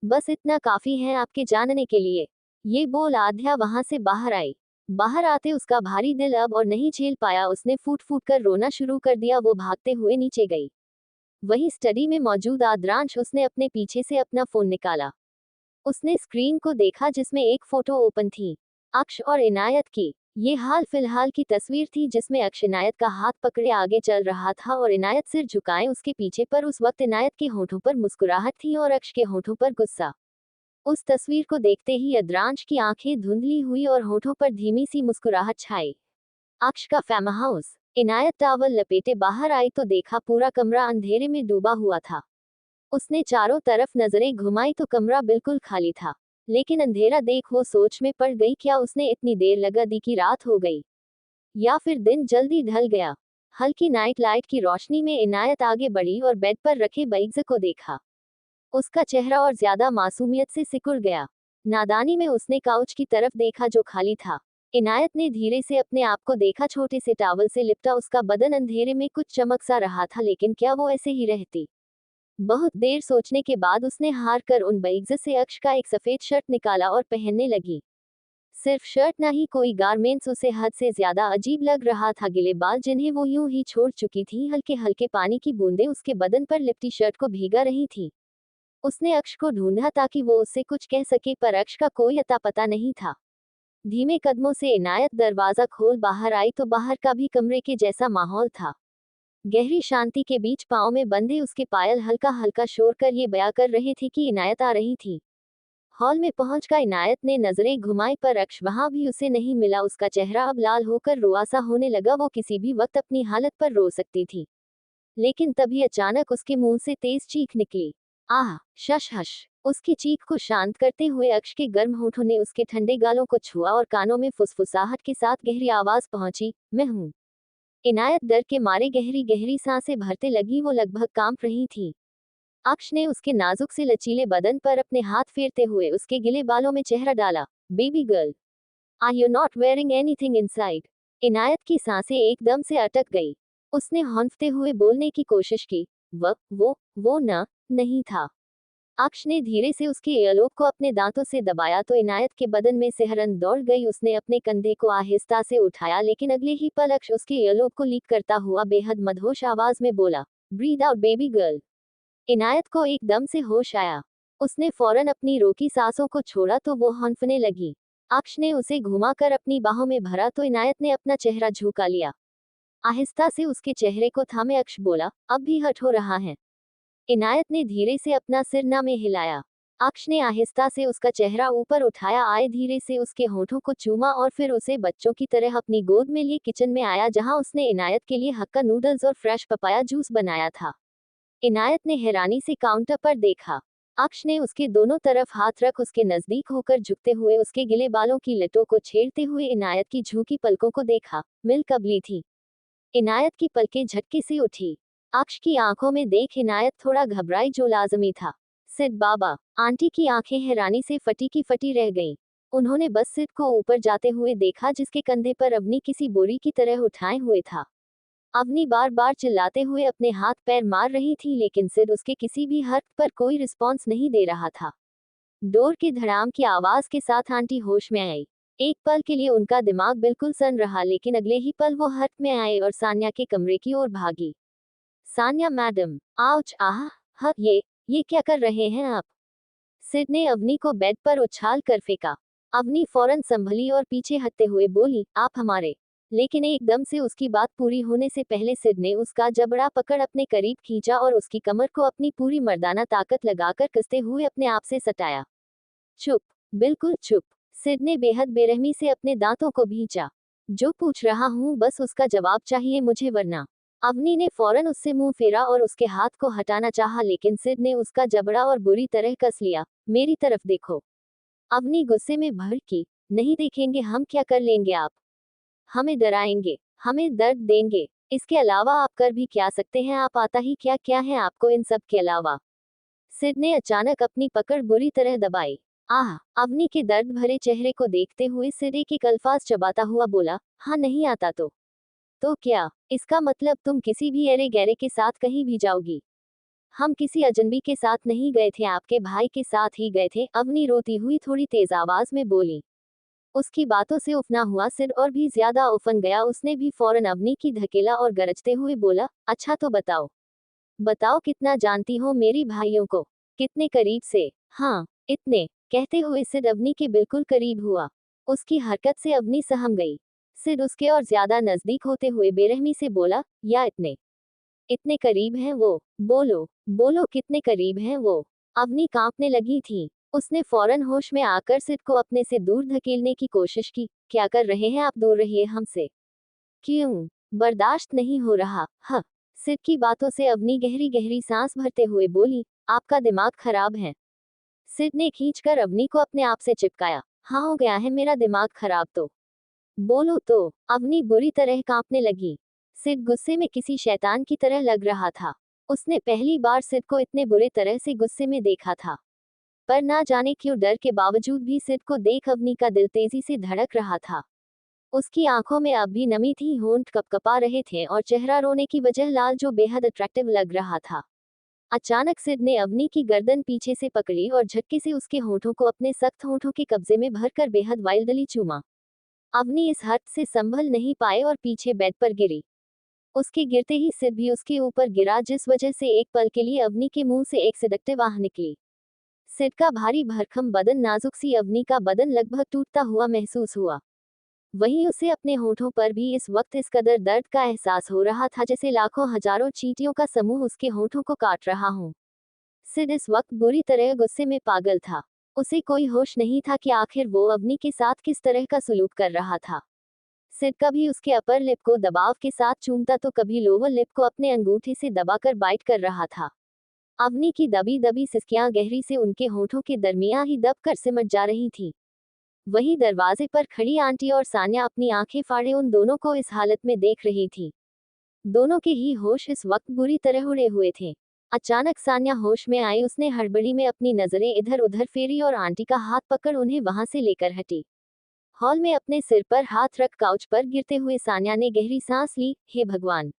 बस इतना काफी है आपके जानने के लिए। ये बोल आध्या वहां से बाहर आई। बाहर आते उसका भारी दिल अब और नहीं झेल पाया। उसने फूट फूट कर रोना शुरू कर दिया। वो भागते हुए नीचे गई। वही स्टडी में मौजूद आद्रांश। उसने अपने पीछे से अपना फोन निकाला। उसने स्क्रीन को देखा जिसमें एक फोटो ओपन थी, अक्ष और इनायत की। ये हाल फिलहाल की तस्वीर थी जिसमें अक्ष इनायत का हाथ पकड़े आगे चल रहा था और इनायत सिर झुकाए उसके पीछे पर। उस वक्त इनायत के होठों पर मुस्कुराहट थी और अक्ष के होठों पर गुस्सा। उस तस्वीर को देखते ही अद्रांश की आंखें धुंधली हुई और होठों पर धीमी सी मुस्कुराहट छाई। अक्ष का फार्म हाउस। इनायत टावल लपेटे बाहर आई तो देखा पूरा कमरा अंधेरे में डूबा हुआ था। उसने चारों तरफ नजरें घुमाई तो कमरा बिल्कुल खाली था। लेकिन अंधेरा देख वो सोच में पड़ गई, क्या उसने इतनी देर लगा दी कि रात हो गई, या फिर दिन जल्दी ढल गया। हल्की नाइट लाइट की रोशनी में इनायत आगे बढ़ी और बेड पर रखे बैग्स को देखा। उसका चेहरा और ज्यादा मासूमियत से सिकुड़ गया। नादानी में उसने काउच की तरफ देखा जो खाली था। इनायत ने धीरे से अपने आप को देखा, छोटे से टावल से लिपटा उसका बदन अंधेरे में कुछ चमक सा रहा था। लेकिन क्या वो ऐसे ही रहती? बहुत देर सोचने के बाद उसने हार कर उन बैग्स से अक्ष का एक सफेद शर्ट निकाला और पहनने लगी। सिर्फ शर्ट ना ही कोई गारमेंट्स उसे हद से ज्यादा अजीब लग रहा था। गिले बाल जिन्हें वो यूं ही छोड़ चुकी थी, हल्के हल्के पानी की बूंदें उसके बदन पर लिपटी शर्ट को भीगा रही थी। उसने अक्ष को ढूंढा ताकि वो उससे कुछ कह सके, पर अक्ष का कोई अता पता नहीं था। धीमे कदमों से इनायत दरवाजा खोल बाहर आई तो बाहर का भी कमरे के जैसा माहौल था। गहरी शांति के बीच पाँव में बंधे उसके पायल हल्का हल्का शोर कर ये बयां कर रहे थे कि इनायत आ रही थी। हॉल में पहुंचकर इनायत ने नजरें घुमाई, पर अक्ष वहां भी उसे नहीं मिला। उसका चेहरा अब लाल होकर रुआसा होने लगा। वो किसी भी वक्त अपनी हालत पर रो सकती थी, लेकिन तभी अचानक उसके मुंह से तेज चीख निकली। आह! शश हश! उसकी चीख को शांत करते हुए अक्ष के गर्म होठों ने उसके ठंडे गालों को छुआ और कानों में फुसफुसाहट के साथ गहरी आवाज पहुंची, मैं हूं। इनायत डर के मारे गहरी गहरी सांसें भरते लगी। वो लगभग कांप रही थी। अक्ष ने उसके नाजुक से लचीले बदन पर अपने हाथ फेरते हुए उसके गिले बालों में चेहरा डाला। Baby girl, are you not wearing anything inside? Inayat की सांसें एकदम से अटक गई। उसने हौंफते हुए बोलने की कोशिश की। वो न नहीं था। अक्ष ने धीरे से उसके ईयरलोब को अपने दांतों से दबाया तो इनायत के बदन में सिहरन दौड़ गई। उसने अपने कंधे को आहिस्ता से उठाया, लेकिन अगले ही पल अक्ष उसके ईयरलोब को लीक करता हुआ बेहद मदहोश आवाज में बोला, ब्रीद आउट बेबी गर्ल। इनायत को एकदम से होश आया। उसने फौरन अपनी रोकी सांसों को छोड़ा तो वो हौंफने लगी। अक्ष ने उसे घुमाकर अपनी बाहों में भरा तो इनायत ने अपना चेहरा झुका लिया। आहिस्ता से उसके चेहरे को थामे अक्ष बोला, अब भी हट हो रहा है? इनायत ने धीरे से अपना सिर ना में हिलाया। अक्ष ने आहिस्ता से उसका चेहरा ऊपर उठाया, आए धीरे से उसके होठों को चूमा और फिर उसे बच्चों की तरह अपनी गोद में लिए किचन में आया, जहां उसने इनायत के लिए हक्का नूडल्स और फ्रेश पपाया जूस बनाया था। इनायत ने हैरानी से काउंटर पर देखा। अक्ष ने उसके दोनों तरफ हाथ रख उसके नजदीक होकर झुकते हुए उसके गिले बालों की लटों को छेड़ते हुए इनायत की झुकी पलकों को देखा। मिल कबली थी। इनायत की पलकें झटके से उठी। अक्ष की आंखों में देख इनायत थोड़ा घबराई, जो लाजमी था। सिद बाबा, आंटी की आंखें हैरानी से फटी की फटी रह गईं। उन्होंने बस सिद को ऊपर जाते हुए देखा, जिसके कंधे पर अवनी किसी बोरी की तरह उठाए हुए था। अवनी बार बार चिल्लाते हुए अपने हाथ पैर मार रही थी, लेकिन सिड उसके किसी भी हरकत पर कोई रिस्पॉन्स नहीं दे रहा था। डोर की धड़ाम की आवाज के साथ आंटी होश में आई। एक पल के लिए उनका दिमाग बिल्कुल सन रहा, लेकिन अगले ही पल वो हट में आए और सान्या के कमरे की ओर भागी। Sanya madam, ouch! आह! ह ये क्या कर रहे हैं आप? सिड ने अवनी को बेड पर उछाल कर फेंका। अवनी फौरन संभली और पीछे हटते हुए बोली, आप हमारे। लेकिन एकदम से उसकी बात पूरी होने से पहले सिड ने उसका जबड़ा पकड़ अपने करीब खींचा और उसकी कमर को अपनी पूरी मर्दाना ताकत लगाकर कसते हुए अपने आप से सटाया। चुप, बिल्कुल चुप। सिड ने बेहद बेरहमी से अपने दांतों को भींचा। जो पूछ रहा हूँ बस उसका जवाब चाहिए मुझे, वरना। अवनी ने फौरन उससे मुंह फेरा और उसके हाथ को हटाना चाहा, लेकिन सिड ने उसका जबड़ा और बुरी तरह कस लिया। मेरी तरफ देखो। अवनी गुस्से में भड़की। नहीं देखेंगे हम? क्या कर लेंगे आप? हमें डराएंगे, हमें दर्द देंगे। इसके अलावा आप कर भी क्या सकते हैं? आप आता ही क्या क्या है आपको इन सब के अलावा? सिड ने अचानक अपनी पकड़ बुरी तरह दबाई। आह! अवनी के दर्द भरे चेहरे को देखते हुए सिड एक अल्फाज चबाता हुआ बोला, हाँ नहीं आता तो क्या? इसका मतलब तुम किसी भी एरे गैरे के साथ कहीं भी जाओगी? हम किसी अजनबी के साथ नहीं गए थे, आपके भाई के साथ ही गए थे। अवनी रोती हुई थोड़ी तेज आवाज में बोली। उसकी बातों से उफना हुआ सिड और भी ज्यादा उफन गया। उसने भी फौरन अवनी की धकेला और गरजते हुए बोला, अच्छा तो बताओ। बताओ कितना जानती हो मेरी भाइयों को? कितने करीब से? हाँ, इतने। कहते हुए सिड अवनी के बिल्कुल करीब हुआ। उसकी हरकत से अवनी सहम गई। सिड उसके और ज्यादा नजदीक होते हुए बेरहमी से बोला, या इतने? इतने करीब हैं वो? बोलो, बोलो कितने करीब हैं वो? अवनी कांपने लगी थी। उसने फौरन होश में आकर सिड को अपने से दूर धकेलने की कोशिश की। क्या कर रहे हैं आप? दूर रहिए हमसे। क्यों? बर्दाश्त नहीं हो रहा? ह सिड की बातों से अवनी गहरी गहरी सांस भरते हुए बोली, आपका दिमाग खराब है। सिड ने खींचकर अवनी को अपने आप से चिपकाया। हाँ, हो गया है मेरा दिमाग खराब तो। बोलो तो। अवनी बुरी तरह कांपने लगी। सिड गुस्से में किसी शैतान की तरह लग रहा था। उसने पहली बार सिड को इतने बुरे तरह से गुस्से में देखा था। पर ना जाने क्यों डर के बावजूद भी सिड को देख अवनी का दिल तेजी से धड़क रहा था। उसकी आंखों में अब भी नमी थी, होंठ कपकपा रहे थे और चेहरा रोने की वजह लाल, जो बेहद अट्रैक्टिव लग रहा था। अचानक सिड ने अवनी की गर्दन पीछे से पकड़ी और झटके से उसके होठों को अपने सख्त होठों के कब्जे में भरकर बेहद वाइल्डली चूमा। अवनी इस हद से संभल नहीं पाए और पीछे बेड पर गिरी। उसके गिरते ही सिड भी उसके ऊपर गिरा, जिस वजह से एक पल के लिए अवनी के मुंह से एक सिडक्टिव आह निकली। सिड का भारी भरकम बदन नाजुक सी अवनी का बदन लगभग टूटता हुआ महसूस हुआ। वहीं उसे अपने होठों पर भी इस वक्त इस कदर दर्द का एहसास हो रहा था जैसे लाखों हजारों चींटियों का समूह उसके होठों को काट रहा हो। सिड इस वक्त बुरी तरह गुस्से में पागल था। उसे कोई होश नहीं था कि आखिर वो अवनी के साथ किस तरह का सलूक कर रहा था। सिड कभी उसके अपर लिप को दबाव के साथ चूमता तो कभी लोअर लिप को अपने अंगूठे से दबाकर बाइट कर रहा था। अवनी की दबी दबी सिसकियां गहरी से उनके होठों के दरमियां ही दब कर सिमट जा रही थी। वहीं दरवाजे पर खड़ी आंटी और सान्या अपनी आंखें फाड़े उन दोनों को इस हालत में देख रही थी। दोनों के ही होश इस वक्त बुरी तरह उड़े हुए थे। अचानक सान्या होश में आई। उसने हड़बड़ी में अपनी नजरें इधर उधर फेरी और आंटी का हाथ पकड़ उन्हें वहां से लेकर हटी। हॉल में अपने सिर पर हाथ रख काउच पर गिरते हुए सान्या ने गहरी सांस ली। हे भगवान,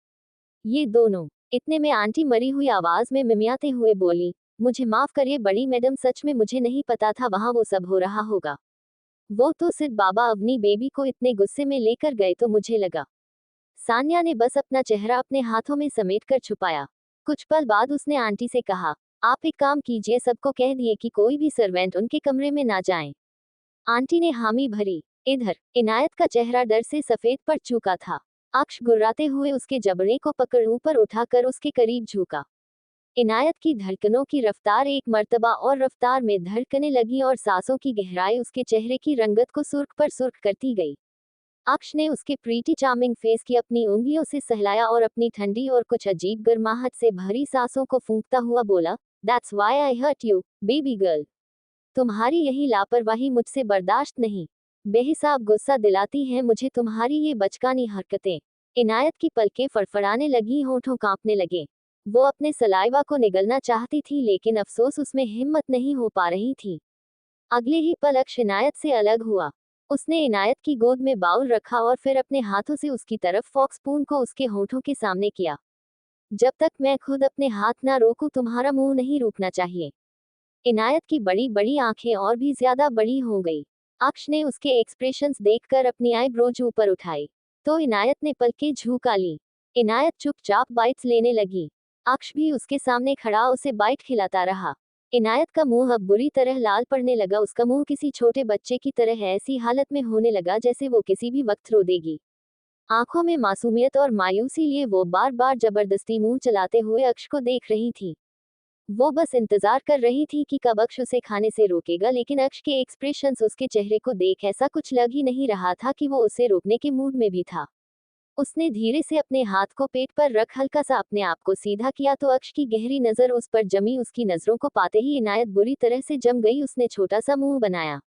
ये दोनों! इतने में आंटी मरी हुई आवाज में मिमियाते हुए बोली, मुझे माफ करिए बड़ी मैडम, सच में मुझे नहीं पता था वहां वो सब हो रहा होगा। वो तो सिर्फ बाबा अवनी बेबी को इतने गुस्से में लेकर गए तो मुझे लगा। सान्या ने बस अपना चेहरा अपने हाथों में समेटकर छुपाया। कुछ पल बाद उसने आंटी से कहा, आप एक काम कीजिए, सबको कह दिए कि कोई भी सर्वेंट उनके कमरे में ना जाए। आंटी ने हामी भरी। इधर इनायत का चेहरा डर से सफेद पड़ चुका था। अक्ष गुर्राते हुए उसके जबड़े को पकड़ ऊपर उठाकर उसके करीब झुका। इनायत की धड़कनों की रफ्तार एक मर्तबा और रफ्तार में धड़कने लगी और सांसों की गहराई उसके चेहरे की रंगत को सुर्ख पर सुर्ख करती गई। अक्ष ने उसके प्रीटी चार्मिंग फेस की अपनी उंगलियों से सहलाया और अपनी ठंडी और कुछ अजीब गर्माहट से भरी सांसों को फूंकता हुआ बोला, that's why I hurt you, baby girl. तुम्हारी यही लापरवाही मुझसे बर्दाश्त नहीं। बेहिसाब गुस्सा दिलाती हैं मुझे तुम्हारी ये बचकानी हरकतें। इनायत की पलकें फड़फड़ाने लगी, होंठों कांपने लगे। वो अपने सलाइवा को निगलना चाहती थी लेकिन अफसोस उसमें हिम्मत नहीं हो पा रही थी। अगले ही पल अक्ष इनायत से अलग हुआ। उसने इनायत की गोद में बाउल रखा और फिर अपने हाथों से उसकी तरफ फॉक्स स्पून को उसके होठों के सामने किया। जब तक मैं खुद अपने हाथ ना रोकूं तुम्हारा मुंह नहीं रोकना चाहिए। इनायत की बड़ी बड़ी आंखें और भी ज्यादा बड़ी हो गई। अक्ष ने उसके एक्सप्रेशंस देखकर अपनी आईब्रोज ऊपर उठाई तो इनायत ने पलकें झुका ली। इनायत चुपचाप बाइट्स लेने लगी। अक्ष भी उसके सामने खड़ा उसे बाइट खिलाता रहा। इनायत का मुंह अब बुरी तरह लाल पड़ने लगा। उसका मुंह किसी छोटे बच्चे की तरह ऐसी हालत में होने लगा जैसे वो किसी भी वक्त रो देगी। आंखों में मासूमियत और मायूसी लिए वो बार बार जबरदस्ती मुंह चलाते हुए अक्ष को देख रही थी। वो बस इंतजार कर रही थी कि कब अक्ष उसे खाने से रोकेगा, लेकिन अक्ष के एक्सप्रेशंस उसके चेहरे को देख ऐसा कुछ लग ही नहीं रहा था कि वो उसे रोकने के मूड में भी था। उसने धीरे से अपने हाथ को पेट पर रख हल्का सा अपने आप को सीधा किया तो अक्ष की गहरी नजर उस पर जमी। उसकी नजरों को पाते ही इनायत बुरी तरह से जम गई। उसने छोटा सा मुंह बनाया।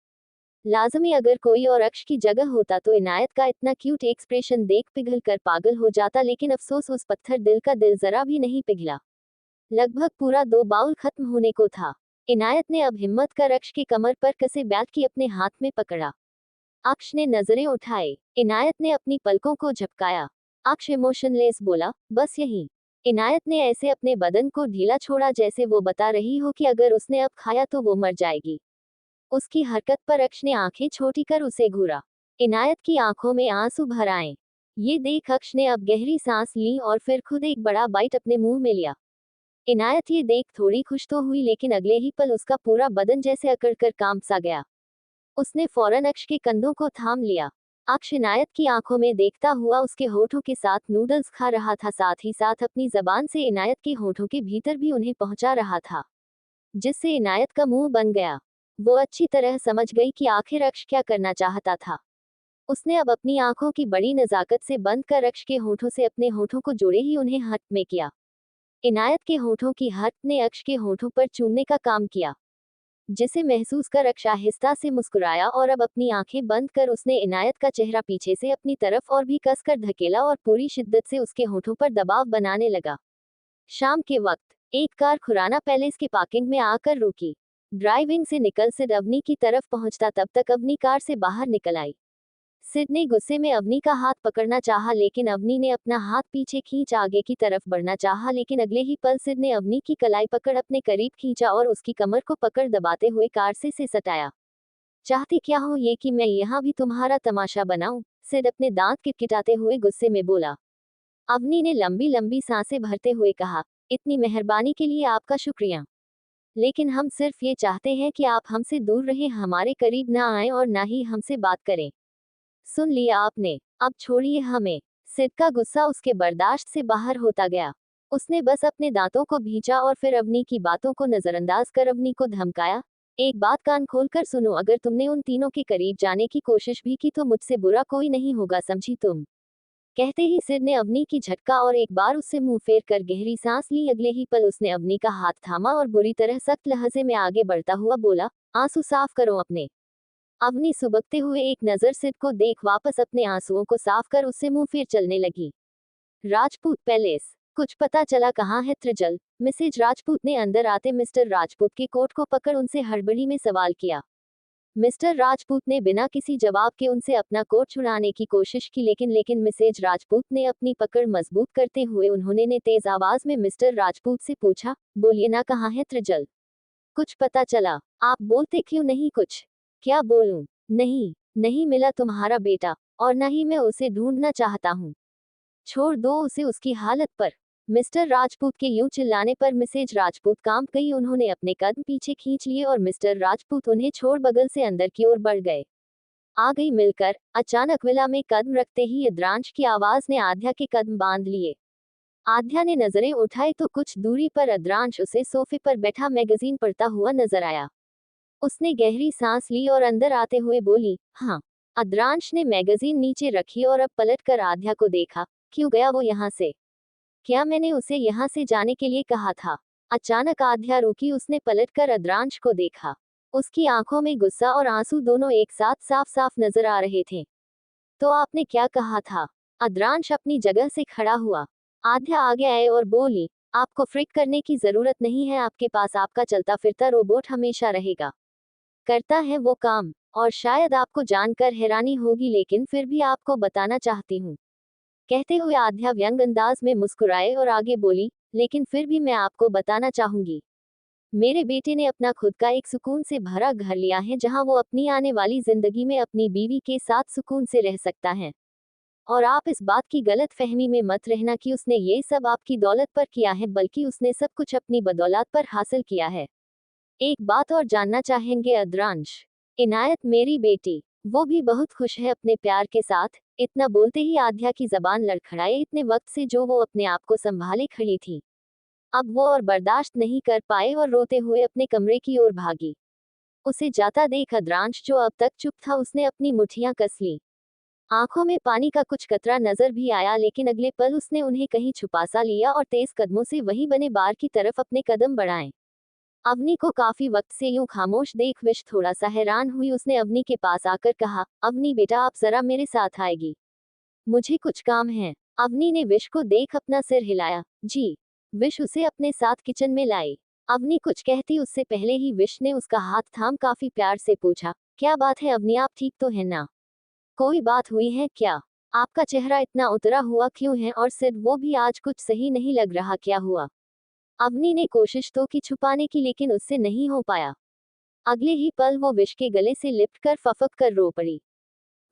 लाजमी अगर कोई और अक्ष की जगह होता तो इनायत का इतना क्यूट एक्सप्रेशन देख पिघल कर पागल हो जाता, लेकिन अफसोस उस पत्थर दिल का दिल जरा भी नहीं पिघला। लगभग पूरा 2 बाउल खत्म होने को था। इनायत ने अब हिम्मत कर अक्ष के कमर पर कसे बैट की अपने हाथ में पकड़ा। अक्ष ने नजरें उठाए। इनायत ने अपनी पलकों को झपकाया। अक्ष इमोशनलेस बोला, बस यही। इनायत ने ऐसे अपने बदन को ढीला छोड़ा जैसे वो बता रही हो कि अगर उसने अब खाया तो वो मर जाएगी। उसकी हरकत पर अक्ष ने आंखें छोटी कर उसे घूरा। इनायत की आंखों में आंसू भर आए। ये देख अक्ष ने अब गहरी सांस ली और फिर खुद एक बड़ा बाइट अपने मुंह में लिया। इनायत ये देख थोड़ी खुश तो हुई, लेकिन अगले ही पल उसका पूरा बदन जैसे अकड़ कर कांप सा गया। उसने फौरन अक्ष के कंधों को थाम लिया। अक्ष इनायत की आंखों में देखता हुआ उसके होठों के साथ नूडल्स खा रहा था, साथ ही साथ अपनी जबान से इनायत के होठों के भीतर भी उन्हें पहुंचा रहा था, जिससे इनायत का मुंह बन गया। वो अच्छी तरह समझ गई कि आखिर अक्ष क्या करना चाहता था। उसने अब अपनी आंखों की बड़ी नजाकत से बंद कर अक्ष के होठों से अपने होठों को जोड़े ही उन्हें हट में किया। इनायत के होठों की हट ने अक्ष के होठों पर चूमने का काम किया, जिसे महसूस कर अक्ष आहिस्ता से मुस्कुराया और अब अपनी आंखें बंद कर उसने इनायत का चेहरा पीछे से अपनी तरफ और भी कसकर धकेला और पूरी शिद्दत से उसके होठों पर दबाव बनाने लगा। शाम के वक्त एक कार खुराना पैलेस के पार्किंग में आकर रुकी। ड्राइविंग से निकल सिड अवनी की तरफ पहुंचता तब तक अवनी कार से बाहर निकल आई। सिड ने गुस्से में अवनी का हाथ पकड़ना चाहा, लेकिन अवनी ने अपना हाथ पीछे खींच आगे की तरफ बढ़ना चाहा, लेकिन अगले ही पल सिड ने अवनी की कलाई पकड़ अपने करीब खींचा और उसकी कमर को पकड़ दबाते हुए कार से सटाया। चाहती क्या हो ये कि मैं यहाँ भी तुम्हारा तमाशा बनाऊं? सिड अपने दांत किटकिटाते हुए गुस्से में बोला। अवनी ने लंबी लंबी सांसें भरते हुए कहा, इतनी मेहरबानी के लिए आपका शुक्रिया, लेकिन हम सिर्फ ये चाहते हैं कि आप हमसे दूर रहें, हमारे करीब ना आएं और ना ही हमसे बात करें। सुन लिया आपने, अब छोड़िए हमें। सिड का गुस्सा उसके बर्दाश्त से बाहर होता गया। उसने बस अपने दांतों को भींचा और फिर अवनी की बातों को नजरअंदाज कर अवनी को धमकाया, एक बात कान खोलकर सुनो, अगर तुमने उन तीनों के करीब जाने की कोशिश भी की तो मुझसे बुरा कोई नहीं होगा, समझी तुम? कहते ही सिड ने अवनी की झटका और एक बार उससे मुंह फेर कर गहरी सांस ली। अगले ही पल उसने अवनी का हाथ थामा और बुरी तरह सख्त लहजे में आगे बढ़ता हुआ बोला, आंसू साफ करो अपने। अवनी सुबकते हुए एक नजर सिड को देख वापस अपने आंसुओं को साफ कर उससे मुंह फेर चलने लगी। राजपूत पैलेस। कुछ पता चला कहाँ है त्रिजल? मिसेज राजपूत ने अंदर आते मिस्टर राजपूत के कोट को पकड़ उनसे हड़बड़ी में सवाल किया। मिस्टर राजपूत ने बिना किसी जवाब के उनसे अपना कोट छुड़ाने की कोशिश की, लेकिन मिसेज राजपूत ने अपनी पकड़ मजबूत करते हुए उन्होंने तेज आवाज में मिस्टर राजपूत से पूछा, बोलिए ना, कहाँ है त्रिजल? कुछ पता चला? आप बोलते क्यों नहीं कुछ? क्या बोलूं? नहीं, नहीं मिला तुम्हारा बेटा, और न ही मैं उसे ढूंढना चाहता हूँ। छोड़ दो उसे उसकी हालत पर। मिस्टर राजपूत के यूं चिल्लाने पर मिसेज राजपूत कांप गई। उन्होंने अपने कदम पीछे खींच लिए और मिस्टर राजपूत उन्हें छोड़ बगल से अंदर की ओर बढ़ गए। आ गई मिलकर। अचानक विला में कदम रखते ही अद्रांश की आवाज ने आध्या के कदम बांध लिए। आध्या ने नजरें उठाई तो कुछ दूरी पर अद्रांश उसे सोफे पर बैठा मैगजीन पढ़ता हुआ नजर आया। उसने गहरी सांस ली और अंदर आते हुए बोली, हाँ। अद्रांश ने मैगजीन नीचे रखी और अब पलटकर आध्या को देखा। क्यों गया वो यहाँ से? क्या मैंने उसे यहाँ से जाने के लिए कहा था? अचानक आध्या रुकी। उसने पलटकर अद्रांश को देखा। उसकी आंखों में गुस्सा और आंसू दोनों एक साथ साफ साफ नजर आ रहे थे। तो आपने क्या कहा था? अद्रांश अपनी जगह से खड़ा हुआ। आध्या आगे आए और बोली, आपको फ्रिक करने की जरूरत नहीं है, आपके पास आपका चलता फिरता रोबोट हमेशा रहेगा। करता है वो काम, और शायद आपको जानकर हैरानी होगी, लेकिन फिर भी आपको बताना चाहती हूँ। कहते हुए आध्या व्यंग अंदाज में मुस्कुराए और आगे बोली, लेकिन फिर भी मैं आपको बताना चाहूंगी, मेरे बेटे ने अपना खुद का एक सुकून से भरा घर लिया है, जहां वो अपनी आने वाली जिंदगी में अपनी बीवी के साथ सुकून से रह सकता है। और आप इस बात की गलत फहमी में मत रहना कि उसने ये सब आपकी दौलत पर किया है, बल्कि उसने सब कुछ अपनी बदौलत पर हासिल किया है। एक बात और जानना चाहेंगे अद्रांश? इनायत मेरी बेटी, वो भी बहुत खुश है अपने प्यार के साथ। इतना बोलते ही आध्या की जबान लड़खड़ाई। इतने वक्त से जो वो अपने आप को संभाले खड़ी थी, अब वो और बर्दाश्त नहीं कर पाए और रोते हुए अपने कमरे की ओर भागी। उसे जाता देख अद्रांश, जो अब तक चुप था, उसने अपनी मुट्ठियां कस ली। आंखों में पानी का कुछ कतरा नजर भी आया, लेकिन अगले पल उसने उन्हें कहीं छुपा सा लिया और तेज कदमों से वही बने बार की तरफ अपने कदम बढ़ाए। अवनी को काफी वक्त से यूं खामोश देख विश थोड़ा सा हैरान हुई। उसने अवनी के पास आकर कहा, अवनी बेटा, आप जरा मेरे साथ आएगी, मुझे कुछ काम है। अवनी ने विश को देख अपना सिर हिलाया। जी। विश उसे अपने साथ किचन में लाई। अवनी कुछ कहती उससे पहले ही विश ने उसका हाथ थाम काफी प्यार से पूछा, क्या बात है अवनी, आप ठीक तो है ना? कोई बात हुई है क्या? आपका चेहरा इतना उतरा हुआ क्यों है, और सिर वो भी आज कुछ सही नहीं लग रहा, क्या हुआ? अवनी ने कोशिश तो की छुपाने की, लेकिन उससे नहीं हो पाया। अगले ही पल वो विश के गले से लिपट कर फफक कर रो पड़ी।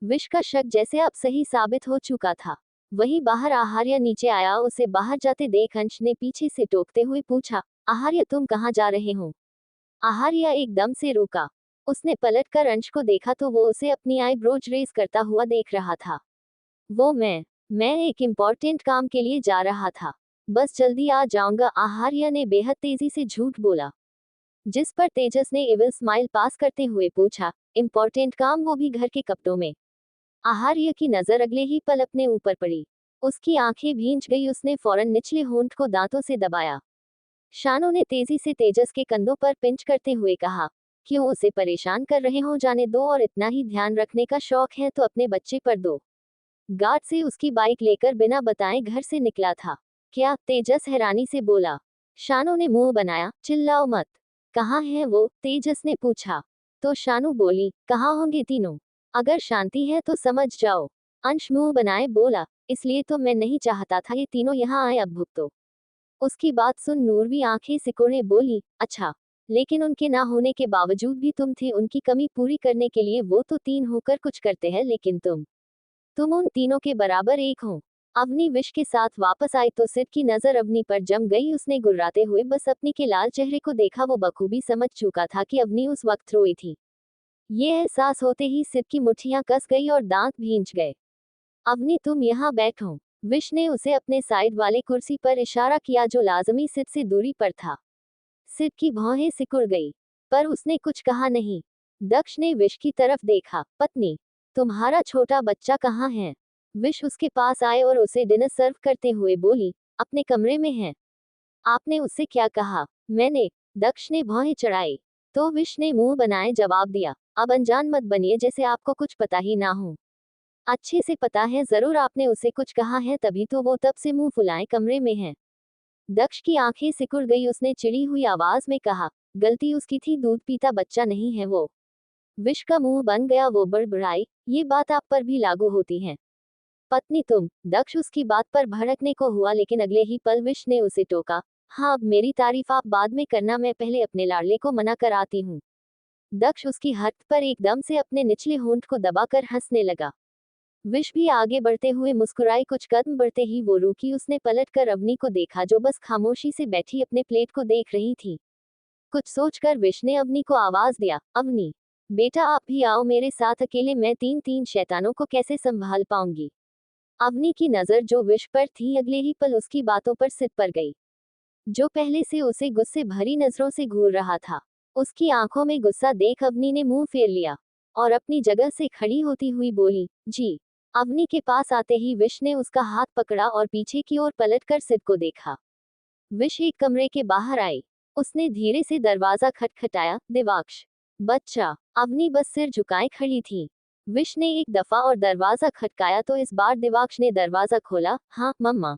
विश का शक जैसे अब सही साबित हो चुका था। वही बाहर आहार्य नीचे आया। उसे बाहर जाते देख अंश ने पीछे से टोकते हुए पूछा, आहार्य तुम कहाँ जा रहे हो? आहार्य एकदम से रुका। उसने पलटकर अंश को देखा तो वो उसे अपनी आईब्रोज रेज करता हुआ देख रहा था। वो मैं एक इम्पोर्टेंट काम के लिए जा रहा था, बस जल्दी आ जाऊंगा, आहार्य ने बेहद तेजी से झूठ बोला। जिस पर तेजस ने इविल स्माइल पास करते हुए पूछा, इम्पोर्टेंट काम, वो भी घर के कपड़ों में? आहार्य की नजर अगले ही पल अपने ऊपर पड़ी। उसकी आंखें भींच गई। उसने फौरन निचले होंठ को दांतों से दबाया। शानू ने तेजी से तेजस के कंधों पर पिंच करते हुए कहा, क्यों उसे परेशान कर रहे हो, जाने दो, और इतना ही ध्यान रखने का शौक है तो अपने बच्चे पर दो। गार्ड से उसकी बाइक लेकर बिना बताए घर से निकला था। क्या? तेजस हैरानी से बोला। शानू ने मुंह बनाया। चिल्लाओ मत। कहाँ है वो? तेजस ने पूछा। तो शानू बोली, कहाँ होंगे तीनों? अगर शांति है तो समझ जाओ। अंश मुंह बनाए बोला, इसलिए तो मैं नहीं चाहता था ये तीनों यहाँ आए, अब भुगतो। उसकी बात सुन नूरवी आंखें सिकोड़े बोली, अच्छा, लेकिन उनके ना होने के बावजूद भी तुम थे, उनकी कमी पूरी करने के लिए वो तो तीन होकर कुछ करते हैं, लेकिन तुम उन तीनों के बराबर एक हो। अवनी विश के साथ वापस आई तो सिर की नजर अवनी पर जम गई। उसने गुर्राते हुए बस अपनी के लाल चेहरे को देखा। वो बखूबी समझ चुका था कि अवनी उस वक्त रोई थी। ये एहसास होते ही सिर की मुट्ठियां कस गई और दांत भींच गए। अवनी तुम यहाँ बैठो। विश ने उसे अपने साइड वाले कुर्सी पर इशारा किया जो लाजमी सिर से दूरी पर था। सिर की भौहें सिकुड़ गई, पर उसने कुछ कहा नहीं। दक्ष ने विश की तरफ देखा, पत्नी, तुम्हारा छोटा बच्चा कहाँ है? विश उसके पास आए और उसे डिनर सर्व करते हुए बोली, अपने कमरे में है। आपने उससे क्या कहा? मैंने, दक्ष ने भौहें चढ़ाई। तो विश ने मुंह बनाए जवाब दिया, अब अनजान मत बनिए जैसे आपको कुछ पता ही ना हो। अच्छे से पता है, जरूर आपने उसे कुछ कहा है, तभी तो वो तब से मुंह फुलाए कमरे में है। दक्ष की आंखें सिकुड़ गई। उसने चिड़ी हुई आवाज में कहा, गलती उसकी थी, दूध पीता बच्चा नहीं है वो। विश का मुंह बन गया। वो बड़बड़ाई, ये बात आप पर भी लागू होती है। पत्नी तुम, दक्ष उसकी बात पर भड़कने को हुआ, लेकिन अगले ही पल विश ने उसे टोका, हाँ अब मेरी तारीफ आप बाद में करना, मैं पहले अपने लाडले को मना कर आती हूँ। दक्ष उसकी हरकत पर एकदम से अपने निचले होंठ को दबाकर हंसने लगा। विश भी आगे बढ़ते हुए मुस्कुराई। कुछ कदम बढ़ते ही वो रुकी। उसने पलटकर अवनी को देखा जो बस खामोशी से बैठी अपने प्लेट को देख रही थी। कुछ सोचकर विश ने अवनी को आवाज दिया, अवनी बेटा आप भी आओ मेरे साथ, अकेले मैं तीन तीन शैतानों को कैसे संभाल पाऊंगी। अवनी की नजर जो विश पर थी अगले ही पल उसकी बातों पर सिर पर गई। जो पहले से उसे गुस्से भरी नजरों से घूर रहा था, उसकी आंखों में गुस्सा देख अवनी ने मुंह फेर लिया और अपनी जगह से खड़ी होती हुई बोली, जी। अवनी के पास आते ही विश ने उसका हाथ पकड़ा और पीछे की ओर पलटकर सिर को देखा। विश एक कमरे के बाहर आई। उसने धीरे से दरवाजा खटखटाया, दिवाक्ष बच्चा। अवनी बस सिर झुकाए खड़ी थी। विश ने एक दफा और दरवाजा खटकाया तो इस बार दिवाक्ष ने दरवाजा खोला, हाँ मम्मा।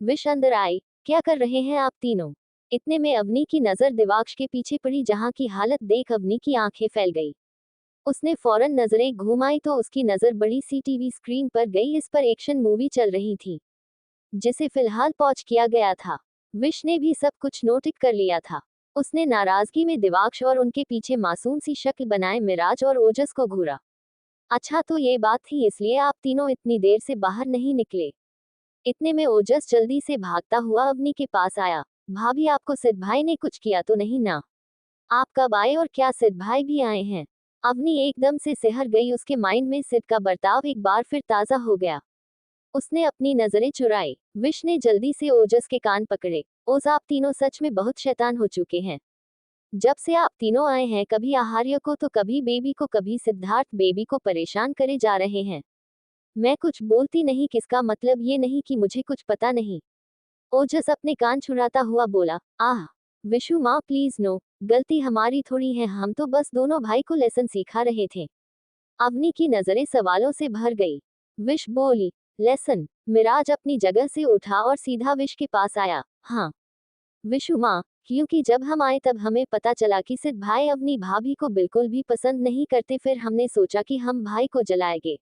विश अंदर आई, क्या कर रहे हैं आप तीनों? इतने में अवनी की नजर दिवाक्ष के पीछे पड़ी, जहां की हालत देख अवनी की आंखें फैल गई। उसने फौरन नजरें घुमाई तो उसकी नजर बड़ी सी टीवी स्क्रीन पर गई। इस पर एक्शन मूवी चल रही थी जिसे फिलहाल पॉज किया गया था। विश ने भी सब कुछ नोटिट कर लिया था। उसने नाराजगी में दिवाक्ष और उनके पीछे मासूम सी शक्ल बनाए मिराज और ओजस को घूरा। अच्छा तो ये बात थी, इसलिए आप तीनों इतनी देर से बाहर नहीं निकले। इतने में ओजस जल्दी से भागता हुआ अवनी के पास आया, भाभी आपको सिद्ध भाई ने कुछ किया तो नहीं ना? आप कब आए और क्या सिद्ध भाई भी आए हैं? अवनी एकदम से सिहर गई। उसके माइंड में सिद्ध का बर्ताव एक बार फिर ताजा हो गया। उसने अपनी नजरें चुराई। विश ने जल्दी से ओजस के कान पकड़े, ओज आप तीनों सच में बहुत शैतान हो चुके हैं। जब से आप तीनों आए हैं, कभी आहार्य को तो कभी बेबी को, कभी सिद्धार्थ बेबी को परेशान करे जा रहे हैं। मैं कुछ बोलती नहीं, किसका मतलब ये नहीं कि मुझे कुछ पता नहीं। ओजस अपने कान छुड़ाता हुआ बोला, आह विशु माँ प्लीज नो, गलती हमारी थोड़ी है, हम तो बस दोनों भाई को लेसन सिखा रहे थे। अवनी की नजरें सवालों से भर गई। विश बोली, लेसन? मिराज अपनी जगह से उठा और सीधा विश के पास आया, हाँ विशु माँ, क्योंकि जब हम आए तब हमें पता चला कि सिद्ध भाई अवनी भाभी को बिल्कुल भी पसंद नहीं करते, फिर हमने सोचा कि हम भाई को जलाएंगे।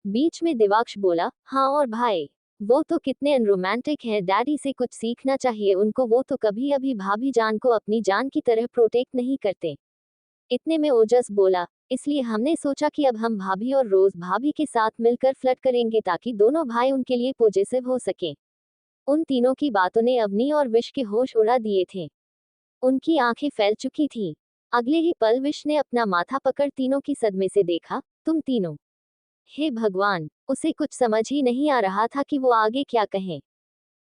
बीच में दिवाक्ष बोला, हाँ और भाई, वो तो कितने अनरोमांटिक हैं, डैडी से कुछ सीखना चाहिए उनको, वो तो कभी अभी भाभी जान को अपनी जान की तरह प्रोटेक्ट नहीं करते। इतने में ओजस बोला, इसलिए हमने सोचा कि अब हम भाभी और रोज भाभी के साथ मिलकर फ्लर्ट करेंगे ताकि दोनों भाई उनके लिए पॉजिटिव हो सके। उन तीनों की बातों ने अवनी और विश के होश उड़ा दिए थे। उनकी आंखें फैल चुकी थीं। अगले ही पल विश ने अपना माथा पकड़ तीनों की सदमे से देखा, तुम तीनों। हे भगवान, उसे कुछ समझ ही नहीं आ रहा था कि वो आगे क्या कहें।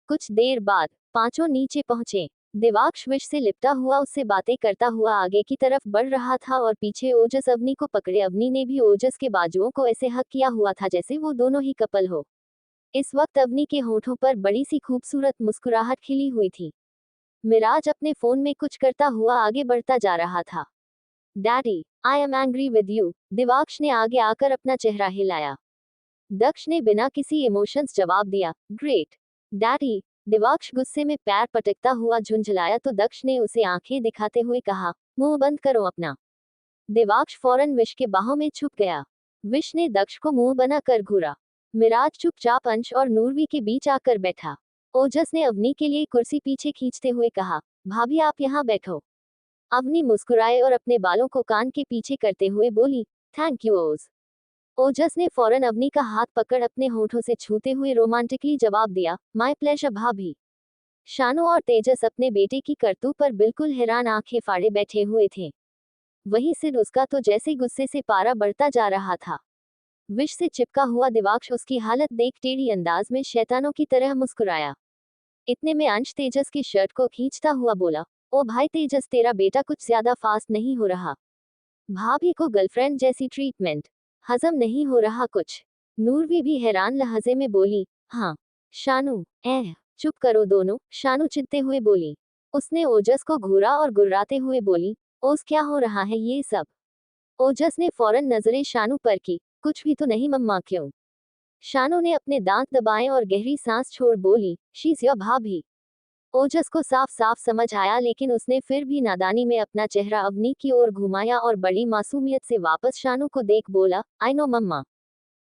कुछ देर बाद पांचों नीचे पहुंचे। दिवाक्ष विश से लिपटा हुआ उससे बातें करता हुआ आगे की तरफ बढ़ रहा था और पीछे ओजस अवनी को पकड़े। अवनी ने भी ओजस के बाजुओं को ऐसे हक किया हुआ था जैसे वो दोनों ही कपल हो। इस वक्त अवनी के होठों पर बड़ी सी खूबसूरत मुस्कुराहट खिली हुई थी। मिराज अपने फोन में कुछ करता हुआ आगे बढ़ता जा रहा था। Daddy, I am angry with you, Divaksh ने आगे आकर अपना चेहरा हिलाया। दक्ष ने बिना किसी इमोशंस जवाब दिया, ग्रेट डैडी। दिवाक्ष गुस्से में पैर पटकता हुआ झुंझलाया तो दक्ष ने उसे आंखें दिखाते हुए कहा, मुंह बंद करो अपना। दिवाक्ष फौरन विश के बाहों में छुप गया। विश ने दक्ष को मुंह बना कर घूरा। मिराज चुपचाप अंश और नूरवी के बीच आकर बैठा। ओजस ने अवनी के लिए कुर्सी पीछे खींचते हुए कहा, भाभी आप यहाँ बैठो। अवनी मुस्कुराए और अपने बालों को कान के पीछे करते हुए बोली, थैंक यू ओज। ओजस ने फौरन अवनी का हाथ पकड़ अपने होठों से छूते हुए रोमांटिकली जवाब दिया, माय प्लेजर भाभी। शानू और तेजस अपने बेटे की करतूत पर बिल्कुल हैरान आंखें फाड़े बैठे हुए थे। वहीं सिड उसका तो जैसे गुस्से से पारा बढ़ता जा रहा था। विश से चिपका हुआ दिवाक्ष उसकी हालत देख टेढ़ी अंदाज में शैतानों की तरह मुस्कुराया। इतने में अंश तेजस की शर्ट को खींचता हुआ बोला, ओ भाई तेजस तेरा बेटा कुछ ज्यादा फास्ट नहीं हो रहा। भाभी को गर्लफ्रेंड जैसी ट्रीटमेंट हजम नहीं हो रहा कुछ। नूरवी भी हैरान लहजे में बोली, हाँ। शानू, चुप करो दोनों, शानू चिढ़ते हुए बोली। उसने ओजस को घूरा और गुर्राते हुए बोली, ओस क्या हो रहा है ये सब। ओजस ने फौरन नजरें शानू पर की, कुछ भी तो नहीं मम्मा क्यों। शानू ने अपने दांत दबाए और गहरी सांस छोड़ बोली, शीज योर भाभी। ओजस को साफ साफ समझ आया, लेकिन उसने फिर भी नादानी में अपना चेहरा अवनी की ओर घुमाया और बड़ी मासूमियत से वापस शानू को देख बोला, आई नो मम्मा।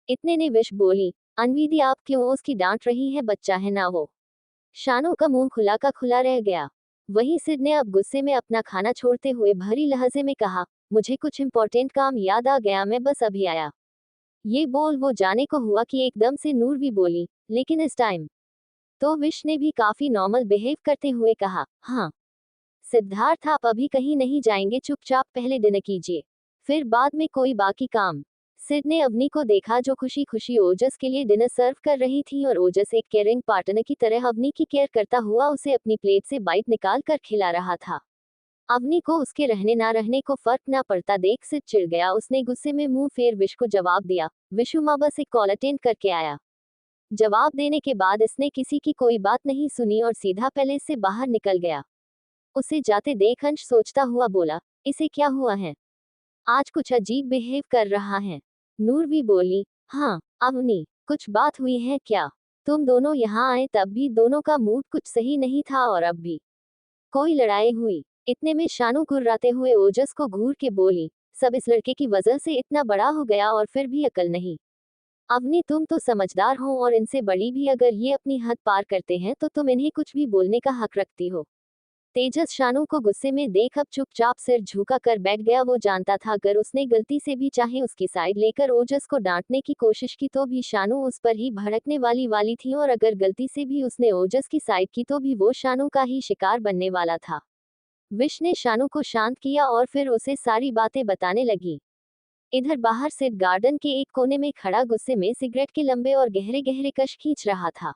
इतने ने विश बोली, अनवीदी आप क्यों उसकी डांट रही है, बच्चा है ना वो। शानू का मुंह खुला का खुला रह गया। वहीं सिड ने अब गुस्से में अपना खाना छोड़ते हुए भरी लहजे में कहा, मुझे कुछ इंपॉर्टेंट काम याद आ गया, मैं बस अभी आया। ये बोल वो जाने को हुआ कि एकदम से नूर भी बोली, लेकिन इस टाइम तो विश ने भी काफी नॉर्मल बिहेव करते हुए कहा, हाँ। सिद्धार्थ आप अभी कहीं नहीं जाएंगे, चुपचाप पहले डिनर कीजिए, फिर बाद में कोई बाकी काम। सिड ने अवनी को देखा जो खुशी खुशी ओजस के लिए डिनर सर्व कर रही थी और ओजस एक केयरिंग पार्टनर की तरह अवनी की केयर करता हुआ उसे अपनी प्लेट से बाइट निकाल कर खिला रहा था। अवनी को उसके रहने ना रहने को फर्क ना पड़ता देख सिड चिढ़ गया। उसने गुस्से में मुंह फेर विश को जवाब दिया, विशु माँ बस एक कॉल अटेंड करके आया। जवाब देने के बाद इसने किसी की कोई बात नहीं सुनी और सीधा पैलेस से बाहर निकल गया। उसे जाते देख अंश सोचता हुआ बोला, इसे क्या हुआ है, आज कुछ अजीब बिहेव कर रहा है। नूर भी बोली, हाँ अवनी, कुछ बात हुई है क्या। तुम दोनों यहाँ आए तब भी दोनों का मूड कुछ सही नहीं था और अब भी कोई लड़ाई हुई। इतने में शानू गुर्राते हुए ओजस को घूर के बोली, सब इस लड़के की वजह से इतना बड़ा हो गया और फिर भी अकल नहीं। अवनी तुम तो समझदार हो और इनसे बड़ी भी, अगर ये अपनी हद पार करते हैं तो तुम इन्हें कुछ भी बोलने का हक रखती हो। तेजस शानू को गुस्से में देख अब चुपचाप सिर झुका कर बैठ गया। वो जानता था अगर उसने गलती से भी चाहे उसकी साइड लेकर ओजस को डांटने की कोशिश की तो भी शानू उस पर ही भड़कने वाली थी, और अगर गलती से भी उसने ओजस की साइड की तो भी वो शानू का ही शिकार बनने वाला था। विश ने शानू को शांत किया और फिर उसे सारी बातें बताने लगी। इधर बाहर सिड गार्डन के एक कोने में खड़ा गुस्से में सिगरेट के लंबे और गहरे गहरे कश खींच रहा था।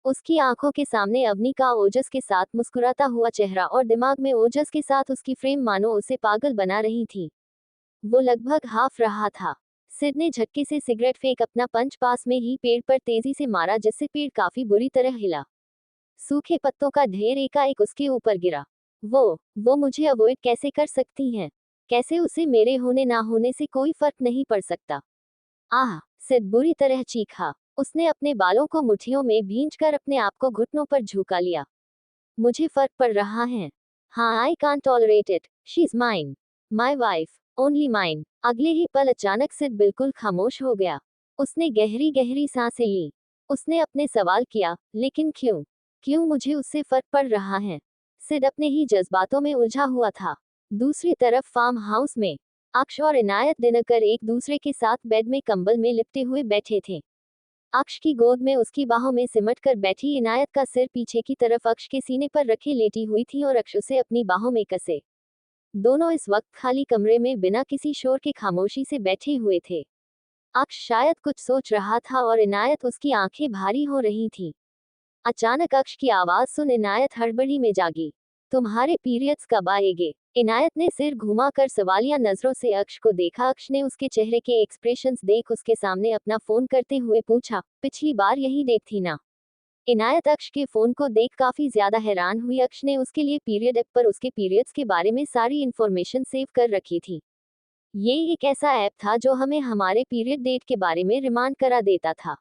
उसकी आंखों के सामने अवनी का ओजस के साथ मुस्कुराता हुआ चेहरा और दिमाग में ओजस के साथ उसकी फ्रेम मानो उसे पागल बना रही थी। वो लगभग हाफ रहा था। सिड ने झटके से सिगरेट फेंक अपना पंच पास में ही पेड़ पर तेजी से मारा, जिससे पेड़ काफी बुरी तरह हिला। सूखे पत्तों का ढेर एकाएक उसके ऊपर गिरा। वो मुझे अवॉइड कैसे कर सकती हैं? कैसे उसे मेरे होने ना होने से कोई फर्क नहीं पड़ सकता? आह! सिड बुरी तरह चीखा। उसने अपने बालों को मुट्ठियों में भींचकर अपने आप को घुटनों पर झुका लिया। मुझे फर्क पड़ रहा है। हाँ, I can't tolerate it. She is mine, my wife, only mine. अगले ही पल अचानक सिड बिल्कुल खामोश हो गया। उसने गहरी गहरी सांसें ली। उसने अपने सवाल किया, लेकिन क्यों? क्यों मुझे उससे फर्क पड़ रहा है? सिड अपने ही जज्बातों में उलझा हुआ था। दूसरी तरफ फार्म हाउस में अक्ष और इनायत दिनकर एक दूसरे के साथ बेड में कंबल में लिपटे हुए बैठे थे। अक्ष की गोद में उसकी बाहों में सिमट कर बैठी इनायत का सिर पीछे की तरफ अक्ष के सीने पर रखे लेटी हुई थी और अक्ष उसे अपनी बाहों में कसे। दोनों इस वक्त खाली कमरे में बिना किसी शोर के खामोशी से बैठे हुए थे। अक्ष शायद कुछ सोच रहा था और इनायत उसकी आंखें भारी हो रही थी। अचानक अक्ष की आवाज सुन इनायत हड़बड़ी में जागी। तुम्हारे पीरियड्स कब आएंगे? इनायत ने सिर घुमाकर सवालिया नजरों से अक्ष को देखा। अक्ष ने उसके चेहरे के एक्सप्रेशंस देख उसके सामने अपना फोन करते हुए पूछा, पिछली बार यही डेट थी ना? इनायत अक्ष के फोन को देख काफी ज्यादा हैरान हुई। अक्ष ने उसके लिए पीरियड ऐप पर उसके पीरियड्स के बारे में सारी इंफॉर्मेशन सेव कर रखी थी। ये एक ऐसा ऐप था जो हमें हमारे पीरियड डेट के बारे में रिमांड करा देता था,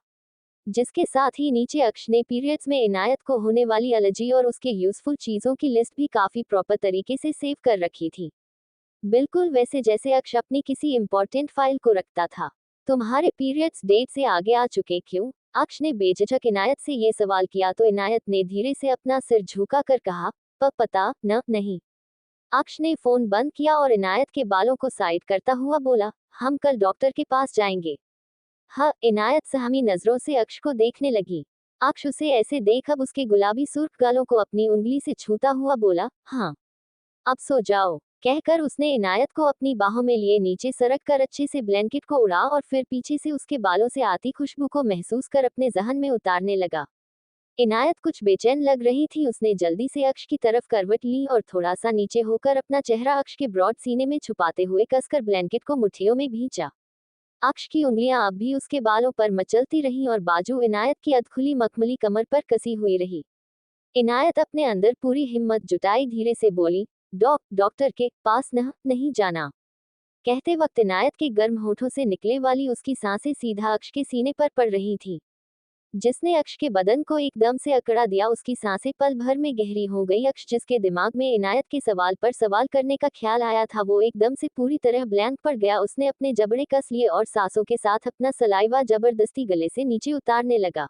जिसके साथ ही नीचे अक्ष ने पीरियड्स में इनायत को होने वाली एलर्जी और उसके यूजफुल चीजों की लिस्ट भी काफी प्रॉपर तरीके से सेव कर रखी थी। बिल्कुल वैसे जैसे अक्ष अपनी किसी इंपॉर्टेंट फाइल को रखता था। तुम्हारे पीरियड्स डेट से आगे आ चुके क्यों? अक्ष ने बेझिझक इनायत से ये सवाल किया तो इनायत ने धीरे से अपना सिर झुका कर कहा, पता नहीं। अक्ष ने फोन बंद किया और इनायत के बालों को साइड करता हुआ बोला, हम कल डॉक्टर के पास जाएंगे। हाँ, इनायत सहमी नजरों से अक्ष को देखने लगी। अक्ष उसे ऐसे देख अब उसके गुलाबी सुर्ख गालों को अपनी उंगली से छूता हुआ बोला, हाँ अब सो जाओ। कहकर उसने इनायत को अपनी बाहों में लिए नीचे सरक कर अच्छे से ब्लैंकेट को उड़ा और फिर पीछे से उसके बालों से आती खुशबू को महसूस कर अपने जहन में उतारने लगा। इनायत कुछ बेचैन लग रही थी। उसने जल्दी से अक्ष की तरफ करवट ली और थोड़ा सा नीचे होकर अपना चेहरा अक्ष के ब्रॉड सीने में छुपाते हुए कसकर ब्लैंकेट को मुट्ठियों में भींचा। अक्ष की उंगलियां अब भी उसके बालों पर मचलती रहीं और बाजू इनायत की अधखुली मखमली कमर पर कसी हुई रही। इनायत अपने अंदर पूरी हिम्मत जुटाई धीरे से बोली, डॉक्टर के पास नहीं जाना। कहते वक्त इनायत के गर्म होठों से निकले वाली उसकी सांसें सीधा अक्ष के सीने पर पड़ रही थी, जिसने अक्ष के बदन को एकदम से अकड़ा दिया। उसकी सांसें पल भर में गहरी हो गई। अक्ष जिसके दिमाग में इनायत के सवाल पर सवाल करने का ख्याल आया था वो एकदम से पूरी तरह ब्लैंक पड़ गया। उसने अपने जबड़े कस लिए और सांसों के साथ अपना सलाइवा जबरदस्ती गले से नीचे उतारने लगा।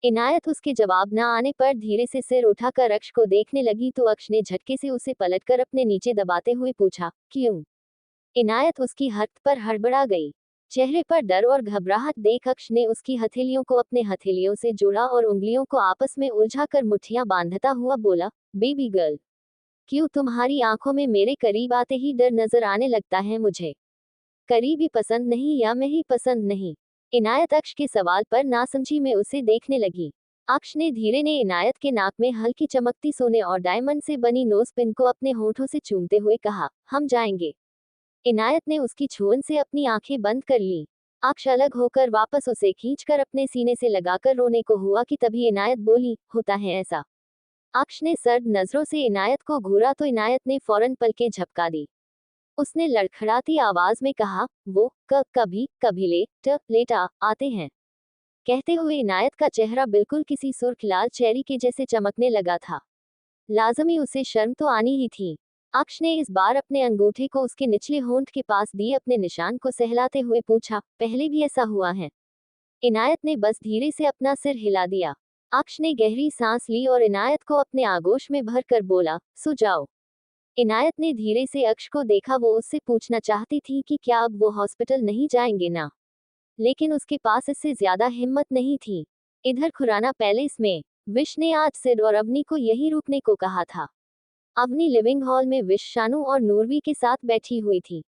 इनायत उसके जवाब न आने पर धीरे से सिर उठाकर अक्ष को देखने लगी तो अक्ष ने झटके से उसे पलटकर अपने नीचे दबाते हुए पूछा, क्यों? इनायत उसकी हरकत पर हड़बड़ा गई। चेहरे पर डर और घबराहट देख अक्ष ने उसकी हथेलियों को अपने हथेलियों से जोड़ा और उंगलियों को आपस में उलझाकर मुट्ठियां बांधता हुआ बोला, बेबी गर्ल, क्यों तुम्हारी आंखों में मेरे करीब आते ही डर नजर आने लगता है? मुझे करीब ही पसंद नहीं या मैं ही पसंद नहीं? इनायत अक्ष के सवाल पर नासमझी में उसे देखने लगी। अक्ष ने धीरे ने इनायत के नाक में हल्की चमकती सोने और डायमंड से बनी नोज पिन को अपने होठों से चूमते हुए कहा, हम जाएंगे। इनायत ने उसकी छुअन से अपनी आंखें बंद कर ली। अक्ष अलग होकर वापस उसे खींचकर अपने सीने से लगाकर रोने को हुआ कि तभी इनायत बोली, होता है ऐसा। अक्ष ने सर्द नजरों से इनायत को घूरा तो इनायत ने फौरन पलकें झपका दी। उसने लड़खड़ाती आवाज में कहा, वो कभी लेट आते हैं। कहते हुए इनायत का चेहरा बिल्कुल किसी सुर्ख लाल चेरी के जैसे चमकने लगा था। लाजमी उसे शर्म तो आनी ही थी। अक्ष ने इस बार अपने अंगूठे को उसके निचले होंठ के पास दिए अपने निशान को सहलाते हुए पूछा, पहले भी ऐसा हुआ है? इनायत ने बस धीरे से अपना सिर हिला दिया। अक्ष ने गहरी सांस ली और इनायत को अपने आगोश में भर कर बोला, सो जाओ। इनायत ने धीरे से अक्ष को देखा। वो उससे पूछना चाहती थी कि क्या अब वो हॉस्पिटल नहीं जाएंगे ना, लेकिन उसके पास इससे ज्यादा हिम्मत नहीं थी। इधर खुराना पैलेस में विश ने आज सिड और अवनी को यही रुकने को कहा था। अवनी लिविंग हॉल में विश, शानू और नूरवी के साथ बैठी हुई थी।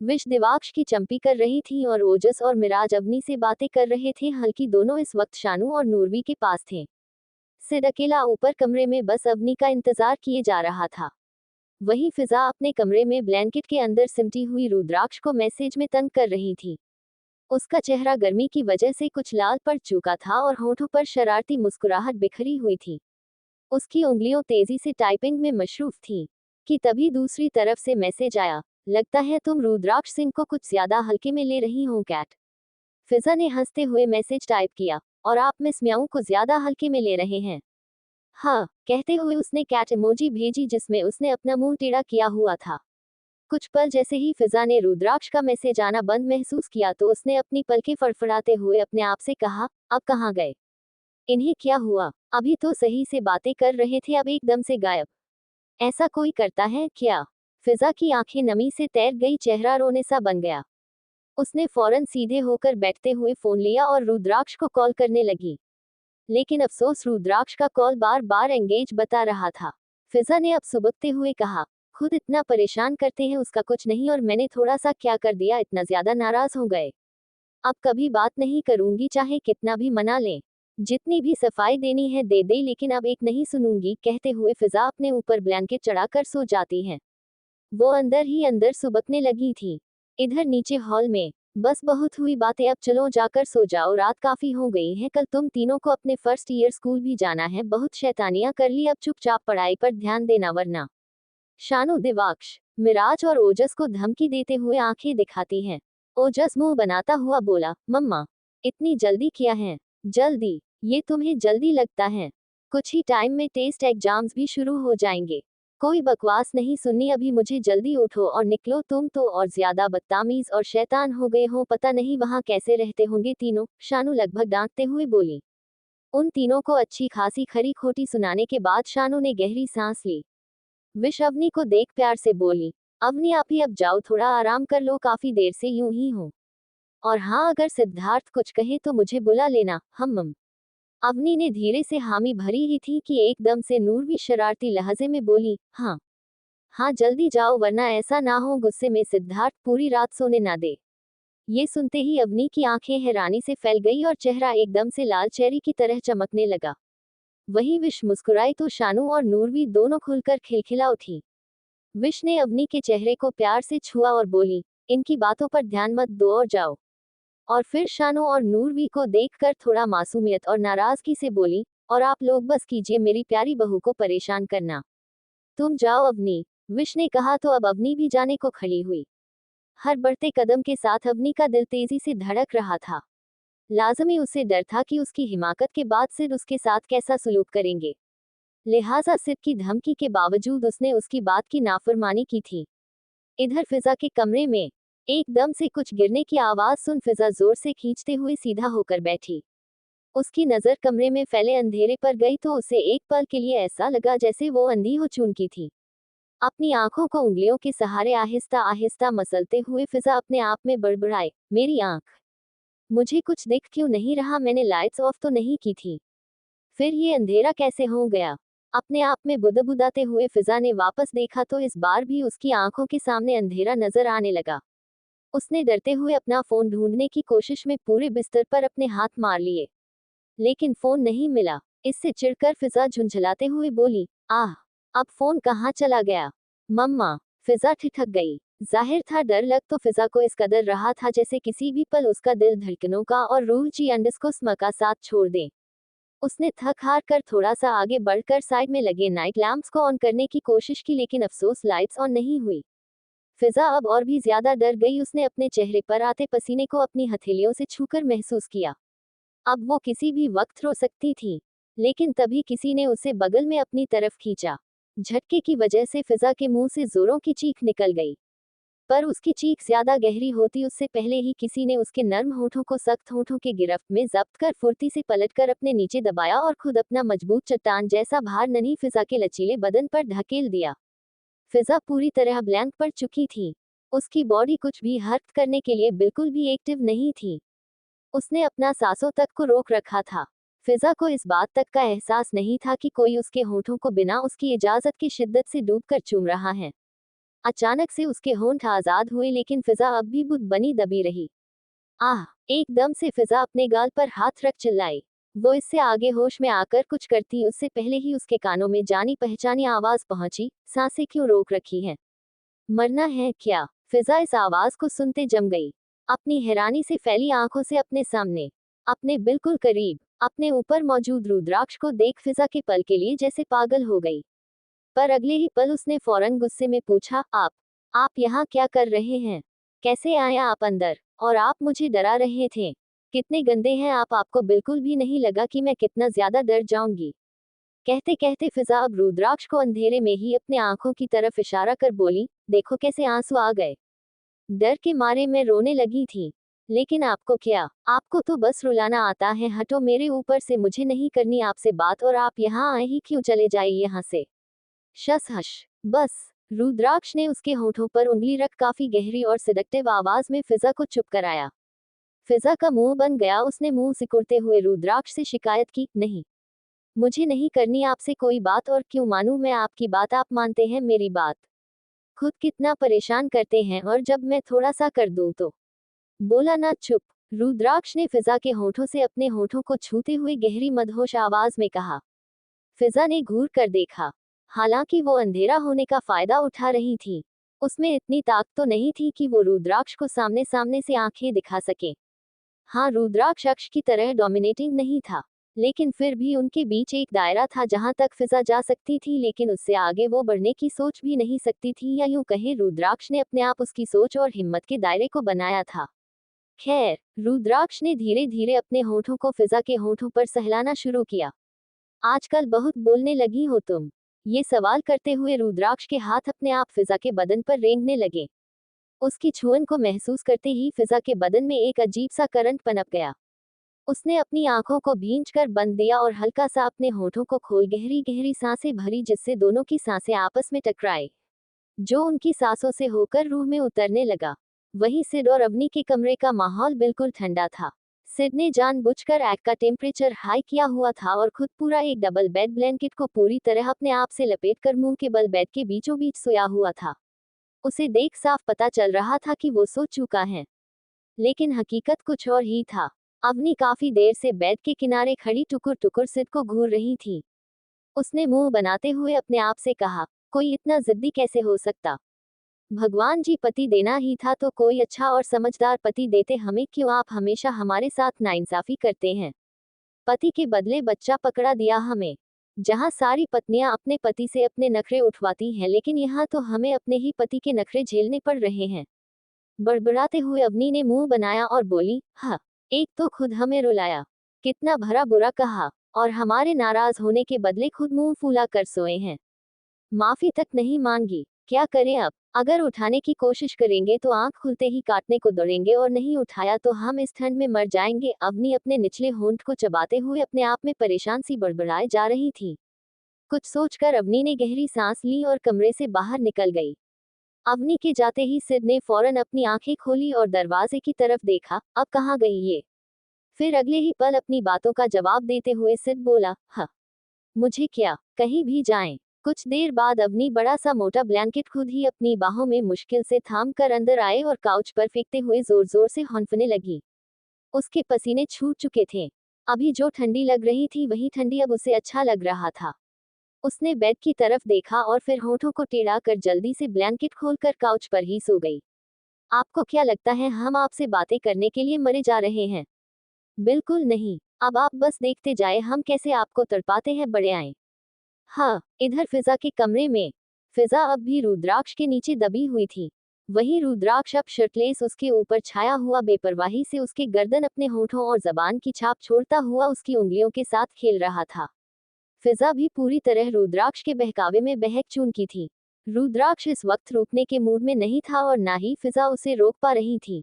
विश दिवाक्ष की चंपी कर रही थी और ओजस और मिराज अवनी से बातें कर रहे थे। हल्की दोनों इस वक्त शानू और नूरवी के पास थे। सिड अकेला ऊपर कमरे में बस अवनी का इंतजार किए जा रहा था। वहीं फिजा अपने कमरे में ब्लैंकेट के अंदर सिमटी हुई रुद्राक्ष को मैसेज में तंग कर रही थी। उसका चेहरा गर्मी की वजह से कुछ लाल पड़ चुका था और होठों पर शरारती मुस्कुराहट बिखरी हुई थी। उसकी उंगलियों तेजी से टाइपिंग में मशरूफ थी कि तभी दूसरी तरफ से मैसेज आया, लगता है तुम रुद्राक्ष सिंह को कुछ ज्यादा हल्के में ले रही हो कैट। फिजा ने हंसते हुए मैसेज टाइप किया, और आप मिस म्याऊ को ज्यादा हल्के में ले रहे हैं? हाँ, कहते हुए उसने कैट इमोजी भेजी जिसमें उसने अपना मुंह टेढ़ा किया हुआ था। कुछ पल जैसे ही फिजा ने रुद्राक्ष का मैसेज आना बंद महसूस किया तो उसने अपनी पलकें फड़फड़ाते हुए अपने आप से कहा, अब कहाँ गए? इन्हें क्या हुआ? अभी तो सही से बातें कर रहे थे, अब एकदम से गायब। ऐसा कोई करता है क्या? फिजा की आंखें नमी से तैर गई, चेहरा रोने सा बन गया। उसने फौरन सीधे होकर बैठते हुए फोन लिया और रुद्राक्ष को कॉल करने लगी, लेकिन अफसोस रुद्राक्ष का कॉल बार बार एंगेज बता रहा था। फिजा ने अब सुबकते हुए कहा, खुद इतना परेशान करते हैं, उसका कुछ नहीं, और मैंने थोड़ा सा क्या कर दिया, इतना ज्यादा नाराज हो गए? अब कभी बात नहीं करूंगी, चाहे कितना भी मना लें, जितनी भी सफाई देनी है दे दे, लेकिन अब एक नहीं सुनूंगी। कहते हुए फिजा अपने ऊपर ब्लैंकेट चढ़ाकर सो जाती है। वो अंदर ही अंदर सुबकने लगी थी। इधर नीचे हॉल में, बस बहुत हुई बातें, अब चलो जाकर सो जाओ, रात काफी हो गई है, कल तुम तीनों को अपने फर्स्ट ईयर स्कूल भी जाना है, बहुत शैतानियां कर ली, अब चुपचाप पढ़ाई पर ध्यान देना वरना। शानू दिवाक्ष, मिराज और ओजस को धमकी देते हुए आंखें दिखाती है। ओजस मुंह बनाता हुआ बोला, मम्मा इतनी जल्दी क्या है? जल्दी? ये तुम्हें जल्दी लगता है? कुछ ही टाइम में टेस्ट एग्जाम्स भी शुरू हो जाएंगे। कोई बकवास नहीं सुननी अभी, मुझे जल्दी उठो और निकलो, तुम तो और ज्यादा बदतमीज और शैतान हो गए हो, पता नहीं वहां कैसे रहते होंगे तीनों, शानू लगभग डांटते हुए बोली। उन तीनों को अच्छी खासी खरी खोटी सुनाने के बाद शानू ने गहरी सांस ली। विश अवनी को देख प्यार से बोली, अवनी आप ही अब जाओ, थोड़ा आराम कर लो, काफी देर से यूं ही हो। और हाँ, अगर सिद्धार्थ कुछ कहे तो मुझे बुला लेना, हम। अवनी ने धीरे से हामी भरी ही थी कि एकदम से नूरवी शरारती लहजे में बोली, हाँ हाँ जल्दी जाओ वरना ऐसा ना हो गुस्से में सिद्धार्थ पूरी रात सोने ना दे। ये सुनते ही अवनी की आंखें हैरानी से फैल गई और चेहरा एकदम से लाल चेरी की तरह चमकने लगा। वहीं विश मुस्कुराई तो शानू और नूरवी दोनों खुलकर खिलखिला उठी। विश ने अवनी के चेहरे को प्यार से छुआ और बोली, इनकी बातों पर ध्यान मत दो और जाओ। और फिर शानू और नूरवी को देखकर थोड़ा मासूमियत और नाराजगी से बोली, और आप लोग बस कीजिए, मेरी प्यारी बहू को परेशान करना। तुम जाओ अवनी, विश ने कहा तो अब अवनी भी जाने को खड़ी हुई। हर बढ़ते कदम के साथ अवनी का दिल तेजी से धड़क रहा था। लाजमी उसे डर था कि उसकी हिमाकत के बाद सिर उसके साथ कैसा सलूक करेंगे। लिहाजा सिर की धमकी के बावजूद उसने उसकी बात की नाफरमानी की थी। इधर फिजा के कमरे में एकदम से कुछ गिरने की आवाज सुन फिजा जोर से खींचते हुए सीधा होकर बैठी। उसकी नजर कमरे में फैले अंधेरे पर गई तो उसे एक पल के लिए ऐसा लगा जैसे वो अंधी हो चुकी थी। अपनी आंखों को उंगलियों के सहारे आहिस्ता आहिस्ता मसलते हुए फिजा अपने आप में बड़बड़ाए, मेरी आंख, मुझे कुछ दिख क्यों नहीं रहा, मैंने लाइट्स ऑफ तो नहीं की थी, फिर ये अंधेरा कैसे हो गया। अपने आप में बुदबुदाते हुए फिजा ने वापस देखा तो इस बार भी उसकी आंखों के सामने अंधेरा नजर आने लगा। उसने डरते हुए अपना फोन ढूंढने की कोशिश में पूरे बिस्तर पर अपने हाथ मार लिए, लेकिन फोन नहीं मिला। इससे चिढ़कर फिजा झुंझलाते हुए बोली, आह, अब फोन कहाँ चला गया। मम्मा, फिजा ठिठक गई। जाहिर था डर लग तो फिजा को इस कदर रहा था जैसे किसी भी पल उसका दिल धड़कनों का और रूह जी अंडस का साथ छोड़ दे। उसने थक हार कर थोड़ा सा आगे बढ़कर साइड में लगे नाइट लैंप्स को ऑन करने की कोशिश की, लेकिन अफसोस लाइट्स ऑन नहीं हुई। फिजा अब और भी ज्यादा डर गई। उसने अपने चेहरे पर आते पसीने को अपनी हथेलियों से छूकर महसूस किया। अब वो किसी भी वक्त रो सकती थी, लेकिन तभी किसी ने उसे बगल में अपनी तरफ खींचा। झटके की वजह से फिजा के मुंह से जोरों की चीख निकल गई, पर उसकी चीख ज्यादा गहरी होती उससे पहले ही किसी ने उसके नर्म होठों को सख्त होठों के गिरफ्त में जब्त कर फुर्ती से पलटकर अपने नीचे दबाया और खुद अपना मजबूत चट्टान जैसा भार नन्ही फिजा के लचीले बदन पर धकेल दिया। फिजा पूरी तरह ब्लैंक पड़ चुकी थी। उसकी बॉडी कुछ भी हरकत करने के लिए बिल्कुल भी एक्टिव नहीं थी। उसने अपना सांसों तक को रोक रखा था। फिजा को इस बात तक का एहसास नहीं था कि कोई उसके होठों को बिना उसकी इजाजत की शिद्दत से डूबकर चूम रहा है। अचानक से उसके होंठ आजाद हुए, लेकिन फिजा अब भी बुत बनी दबी रही। आह! एकदम से फिजा अपने गाल पर हाथ रख चिल्लाई। वो इससे आगे होश में आकर कुछ करती उससे पहले ही उसके कानों में जानी पहचानी आवाज पहुंची, सांसें क्यों रोक रखी हैं? मरना है क्या? फिजा इस आवाज को सुनते जम गई। अपनी हैरानी से फैली आंखों से अपने सामने, अपने बिल्कुल करीब, अपने ऊपर मौजूद रुद्राक्ष को देख फिजा के पल के लिए जैसे पागल हो गई। पर अगले ही पल उसने फौरन गुस्से में पूछा, आप यहाँ क्या कर रहे हैं? कैसे आए आप अंदर? और आप मुझे डरा रहे थे। कितने गंदे हैं आप, आपको बिल्कुल भी नहीं लगा कि मैं कितना ज्यादा डर जाऊंगी? कहते कहते फिजा अब रुद्राक्ष को अंधेरे में ही अपने आंखों की तरफ इशारा कर बोली, देखो कैसे आंसू आ गए। डर के मारे मैं रोने लगी थी। लेकिन आपको क्या, आपको तो बस रुलाना आता है, हटो मेरे ऊपर से, मुझे नहीं करनी आपसे बात, और आप यहाँ आए ही क्यों, चले जाइए यहाँ से। शस हश, बस। रुद्राक्ष ने उसके होठों पर उंगली रख काफी गहरी और सिडक्टिव आवाज में फिजा को चुप कराया। फिजा का मुंह बन गया। उसने मुंह सिकुड़ते हुए रुद्राक्ष से शिकायत की, नहीं, मुझे नहीं करनी आपसे कोई बात, और क्यों मानूं मैं आपकी बात, आप मानते हैं मेरी बात? खुद कितना परेशान करते हैं, और जब मैं थोड़ा सा कर दूं तो। बोला ना चुप। रुद्राक्ष ने फिजा के होठों से अपने होठों को छूते हुए गहरी मदहोश आवाज में कहा। फिजा ने घूर कर देखा। हालांकि वो अंधेरा होने का फायदा उठा रही थी, उसमें इतनी ताकत तो नहीं थी कि वो रुद्राक्ष को सामने सामने से आंखें दिखा सके। हाँ, रुद्राक्ष अक्ष की तरह डोमिनेटिंग नहीं था, लेकिन फिर भी उनके बीच एक दायरा था जहां तक फिजा जा सकती थी, लेकिन उससे आगे वो बढ़ने की सोच भी नहीं सकती थी, या यूं कहें रुद्राक्ष ने अपने आप उसकी सोच और हिम्मत के दायरे को बनाया था। खैर, रुद्राक्ष ने धीरे धीरे अपने होठों को फिजा के होठों पर सहलाना शुरू किया। आजकल बहुत बोलने लगी हो तुम। ये सवाल करते हुए रुद्राक्ष के हाथ अपने आप फिजा के बदन पर रेंगने लगे। उसकी छुअन को महसूस करते ही फिजा के बदन में एक अजीब सा करंट पनप गया। उसने अपनी आंखों को भींचकर बंद दिया और हल्का सा अपने होठों को खोल गहरी गहरी सांसें भरी, जिससे दोनों की सांसें आपस में टकराए, जो उनकी सांसों से होकर रूह में उतरने लगा। वहीं सिड और अवनी के कमरे का माहौल बिल्कुल ठंडा था। सिड ने जानबूझकर एग का टेम्परेचर हाई किया हुआ था और खुद पूरा एक डबल बेड ब्लैंकेट को पूरी तरह अपने आप से लपेटकर मुंह के बल बेड के बीचों बीच सोया हुआ था। उसे देख साफ पता चल रहा था कि वो सो चुका है, लेकिन हकीकत कुछ और ही था। अवनी काफी देर से बेड के किनारे खड़ी टुकुर टुकुर सिड को घूर रही थी। उसने मुंह बनाते हुए अपने आप से कहा, कोई इतना जिद्दी कैसे हो सकता? भगवान जी, पति देना ही था तो कोई अच्छा और समझदार पति देते हमें, क्यों आप हमेशा हमारे साथ नाइंसाफी करते हैं? पति के बदले बच्चा पकड़ा दिया हमें। जहाँ सारी पत्नियां अपने पति से अपने नखरे उठवाती हैं, लेकिन यहाँ तो हमें अपने ही पति के नखरे झेलने पड़ रहे हैं। बड़बड़ाते हुए अवनी ने मुंह बनाया और बोली, हाँ, एक तो खुद हमें रुलाया, कितना भरा बुरा कहा, और हमारे नाराज होने के बदले खुद मुंह फूला कर सोए हैं। माफी तक नहीं मांगी। क्या करें अब? अगर उठाने की कोशिश करेंगे तो आंख खुलते ही काटने को दौड़ेंगे, और नहीं उठाया तो हम इस ठंड में मर जाएंगे। अवनी अपने निचले होंठ को चबाते हुए अपने आप में परेशान सी बड़बड़ाए जा रही थी। कुछ सोचकर अवनी ने गहरी सांस ली और कमरे से बाहर निकल गई। अवनी के जाते ही सिड ने फौरन अपनी आंखें खोली और दरवाजे की तरफ देखा। अब कहाँ गई ये? फिर अगले ही पल अपनी बातों का जवाब देते हुए सिड बोला, हाँ, मुझे क्या, कहीं भी जाएं। कुछ देर बाद अवनी बड़ा सा मोटा ब्लैंकेट खुद ही अपनी बाहों में मुश्किल से थाम कर अंदर आए और काउच पर फेंकते हुए जोर जोर से हौंफने लगी। उसके पसीने छूट चुके थे। अभी जो ठंडी लग रही थी वही ठंडी अब उसे अच्छा लग रहा था। उसने बेड की तरफ देखा और फिर होठों को टेढ़ा कर जल्दी से ब्लैंकेट खोलकर काउच पर ही सो गई। आपको क्या लगता है हम आपसे बातें करने के लिए मरे जा रहे हैं? बिल्कुल नहीं। अब आप बस देखते जाए हम कैसे आपको तड़पाते हैं, बड़े आए। हाँ, इधर फिजा के कमरे में फिजा अब भी रुद्राक्ष के नीचे दबी हुई थी। वही रुद्राक्ष अब शर्टलेस उसके ऊपर छाया हुआ बेपरवाही से उसके गर्दन अपने होठों और जबान की छाप छोड़ता हुआ उसकी उंगलियों के साथ खेल रहा था। फिजा भी पूरी तरह रुद्राक्ष के बहकावे में बहक चुकी थी। रुद्राक्ष इस वक्त रुकने के मूड में नहीं था और ना ही फिजा उसे रोक पा रही थी।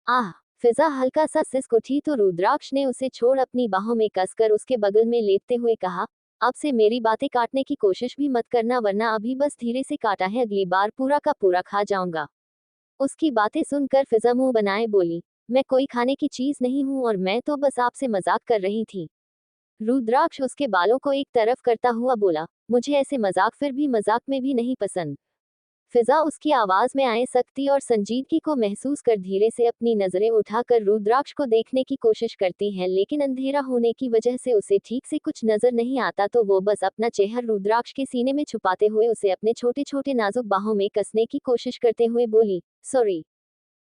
आह! फिजा हल्का सा सिसक उठी तो रुद्राक्ष ने उसे छोड़ अपनी बाहों में कसकर उसके बगल में लेटते हुए कहा, अब से मेरी बातें काटने की कोशिश भी मत करना, वरना अभी बस धीरे से काटा है, अगली बार पूरा का पूरा खा जाऊंगा। उसकी बातें सुनकर फिजा मुंह बनाए बोली, मैं कोई खाने की चीज नहीं हूं और मैं तो बस आपसे मजाक कर रही थी। रुद्राक्ष उसके बालों को एक तरफ करता हुआ बोला, मुझे ऐसे मजाक फिर भी मजाक में भी नहीं पसंद। फिजा उसकी आवाज में आए सख्ती और संजीदगी को महसूस कर धीरे से अपनी नजरें उठाकर रुद्राक्ष को देखने की कोशिश करती है, लेकिन अंधेरा होने की वजह से उसे ठीक से कुछ नजर नहीं आता, तो वो बस अपना चेहरा रुद्राक्ष के सीने में छुपाते हुए उसे अपने छोटे छोटे नाजुक बाहों में कसने की कोशिश करते हुए बोली, सॉरी।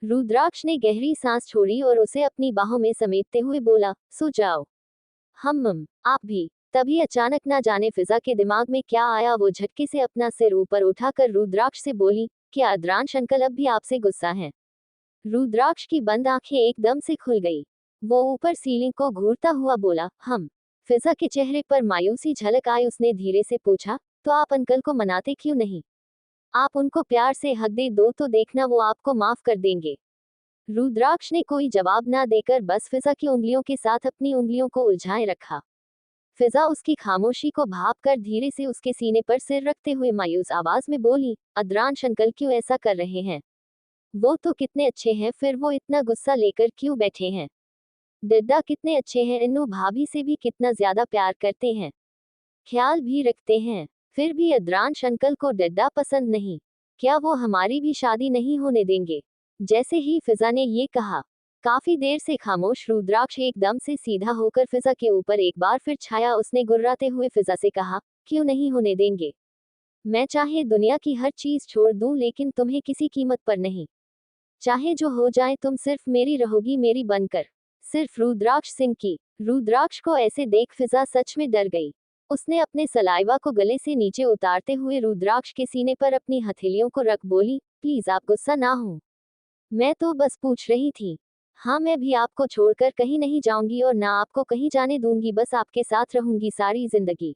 रुद्राक्ष ने गहरी सांस छोड़ी और उसे अपनी बाहों में समेटते हुए बोला, सो जाओ। आप भी। तभी अचानक ना जाने फिजा के दिमाग में क्या आया, वो झटके से अपना सिर ऊपर उठाकर रुद्राक्ष से बोली, क्या अद्रांश अंकल अब भी आपसे गुस्सा हैं? रुद्राक्ष की बंद आंखें एकदम से खुल गई। वो ऊपर सीलिंग को घूरता हुआ बोला, हम। फिजा के चेहरे पर मायूसी झलक आई। उसने धीरे से पूछा, तो आप अंकल को मनाते क्यों नहीं? आप उनको प्यार से हक दे दो तो देखना वो आपको माफ कर देंगे। रुद्राक्ष ने कोई जवाब ना देकर बस फिजा की उंगलियों के साथ अपनी उंगलियों को उलझाए रखा। फिजा उसकी खामोशी को भाप कर धीरे से उसके सीने पर सिर रखते हुए मायूस आवाज में बोली, अद्रांश अंकल क्यों ऐसा कर रहे हैं? वो तो कितने अच्छे हैं, फिर वो इतना गुस्सा लेकर क्यों बैठे हैं? डिड्डा कितने अच्छे हैं, इन्नू भाभी से भी कितना ज्यादा प्यार करते हैं, ख्याल भी रखते हैं, फिर भी अद्रांश अंकल को डिड्डा पसंद नहीं। क्या वो हमारी भी शादी नहीं होने देंगे? जैसे ही फिजा ने ये कहा, काफी देर से खामोश रुद्राक्ष एकदम से सीधा होकर फिजा के ऊपर एक बार फिर छाया। उसने गुर्राते हुए फिजा से कहा, क्यों नहीं होने देंगे? मैं चाहे दुनिया की हर चीज छोड़ दूं, लेकिन तुम्हें किसी कीमत पर नहीं। चाहे जो हो जाए तुम सिर्फ मेरी रहोगी, मेरी बनकर। सिर्फ रुद्राक्ष सिंह की। रुद्राक्ष को ऐसे देख फिजा सच में डर गई। उसने अपने सलाइवा को गले से नीचे उतारते हुए रुद्राक्ष के सीने पर अपनी हथेलियों को रख बोली, प्लीज आप गुस्सा ना हो, मैं तो बस पूछ रही थी। हाँ, मैं भी आपको छोड़कर कहीं नहीं जाऊंगी और ना आपको कहीं जाने दूंगी, बस आपके साथ रहूंगी सारी जिंदगी।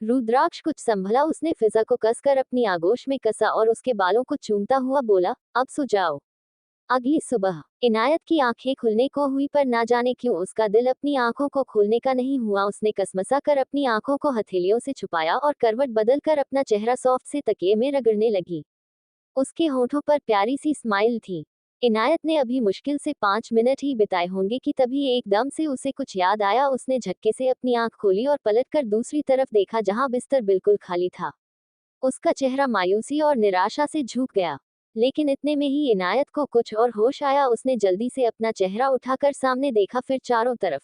रुद्राक्ष कुछ संभला, उसने फिजा को कसकर अपनी आगोश में कसा और उसके बालों को चूमता हुआ बोला, अब सो जाओ। अगली सुबह इनायत की आंखें खुलने को हुई, पर ना जाने क्यों उसका दिल अपनी आंखों को खोलने का नहीं हुआ। उसने कसमसा कर अपनी आंखों को हथेलियों से छुपाया और करवट बदलकर अपना चेहरा सॉफ्ट से तकिए में रगड़ने लगी। उसके होठों पर प्यारी सी स्माइल थी। इनायत ने अभी मुश्किल से 5 मिनट ही बिताए होंगे कि तभी एकदम से उसे कुछ याद आया। उसने झटके से अपनी आंख खोली और पलटकर दूसरी तरफ देखा, जहां बिस्तर बिल्कुल खाली था। उसका चेहरा मायूसी और निराशा से झुक गया। लेकिन इतने में ही इनायत को कुछ और होश आया। उसने जल्दी से अपना चेहरा उठाकर सामने देखा, फिर चारों तरफ।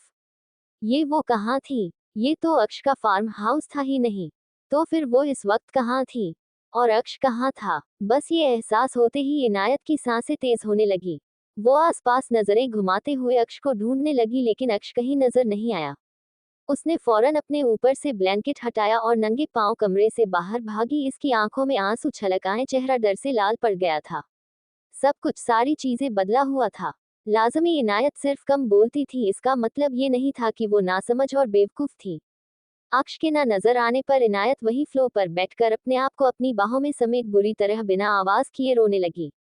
ये वो कहाँ थी? ये तो अक्ष का फार्म हाउस था ही नहीं। तो फिर वो इस वक्त कहाँ थी? और अक्ष कहाँ था? बस ये एहसास होते ही इनायत की सांसें तेज होने लगी। वो आसपास नजरें घुमाते हुए अक्ष को ढूंढने लगी, लेकिन अक्ष कहीं नजर नहीं आया। उसने फौरन अपने ऊपर से ब्लैंकेट हटाया और नंगे पांव कमरे से बाहर भागी। इसकी आंखों में आंसू छलक आए, चेहरा डर से लाल पड़ गया था। सब कुछ, सारी चीजें बदला हुआ था। लाजमी इनायत सिर्फ कम बोलती थी, इसका मतलब ये नहीं था कि वो नासमझ और बेवकूफ थी। अक्ष के ना नजर आने पर इनायत वही फ्लो पर बैठकर अपने आप को अपनी बाहों में समेट बुरी तरह बिना आवाज किए रोने लगी।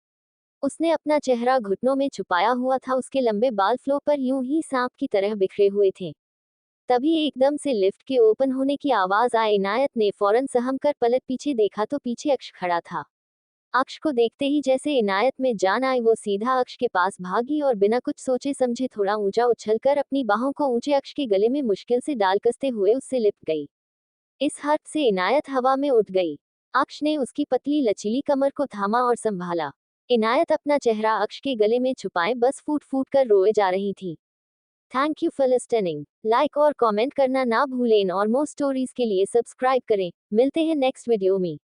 उसने अपना चेहरा घुटनों में छुपाया हुआ था। उसके लंबे बाल फ्लो पर यूं ही सांप की तरह बिखरे हुए थे। तभी एकदम से लिफ्ट के ओपन होने की आवाज आई। इनायत ने फौरन सहम कर पलट पीछे देखा तो पीछे अक्ष खड़ा था। अक्ष को देखते ही जैसे इनायत में जान आई, वो सीधा अक्ष के पास भागी और बिना कुछ सोचे समझे थोड़ा ऊंचा उछलकर अपनी बाहों को ऊंचे अक्ष के गले में मुश्किल से डाल कसते हुए उससे लिपट गई। इस हद से इनायत हवा में उठ गई। अक्ष ने उसकी पतली लचीली कमर को थामा और संभाला। इनायत अपना चेहरा अक्ष के गले में छुपाए बस फूट फूट कर रोए जा रही थी। Thank you for listening. Like और कमेंट करना ना भूलें और मोर स्टोरीज के लिए सब्सक्राइब करें। मिलते हैं नेक्स्ट वीडियो में।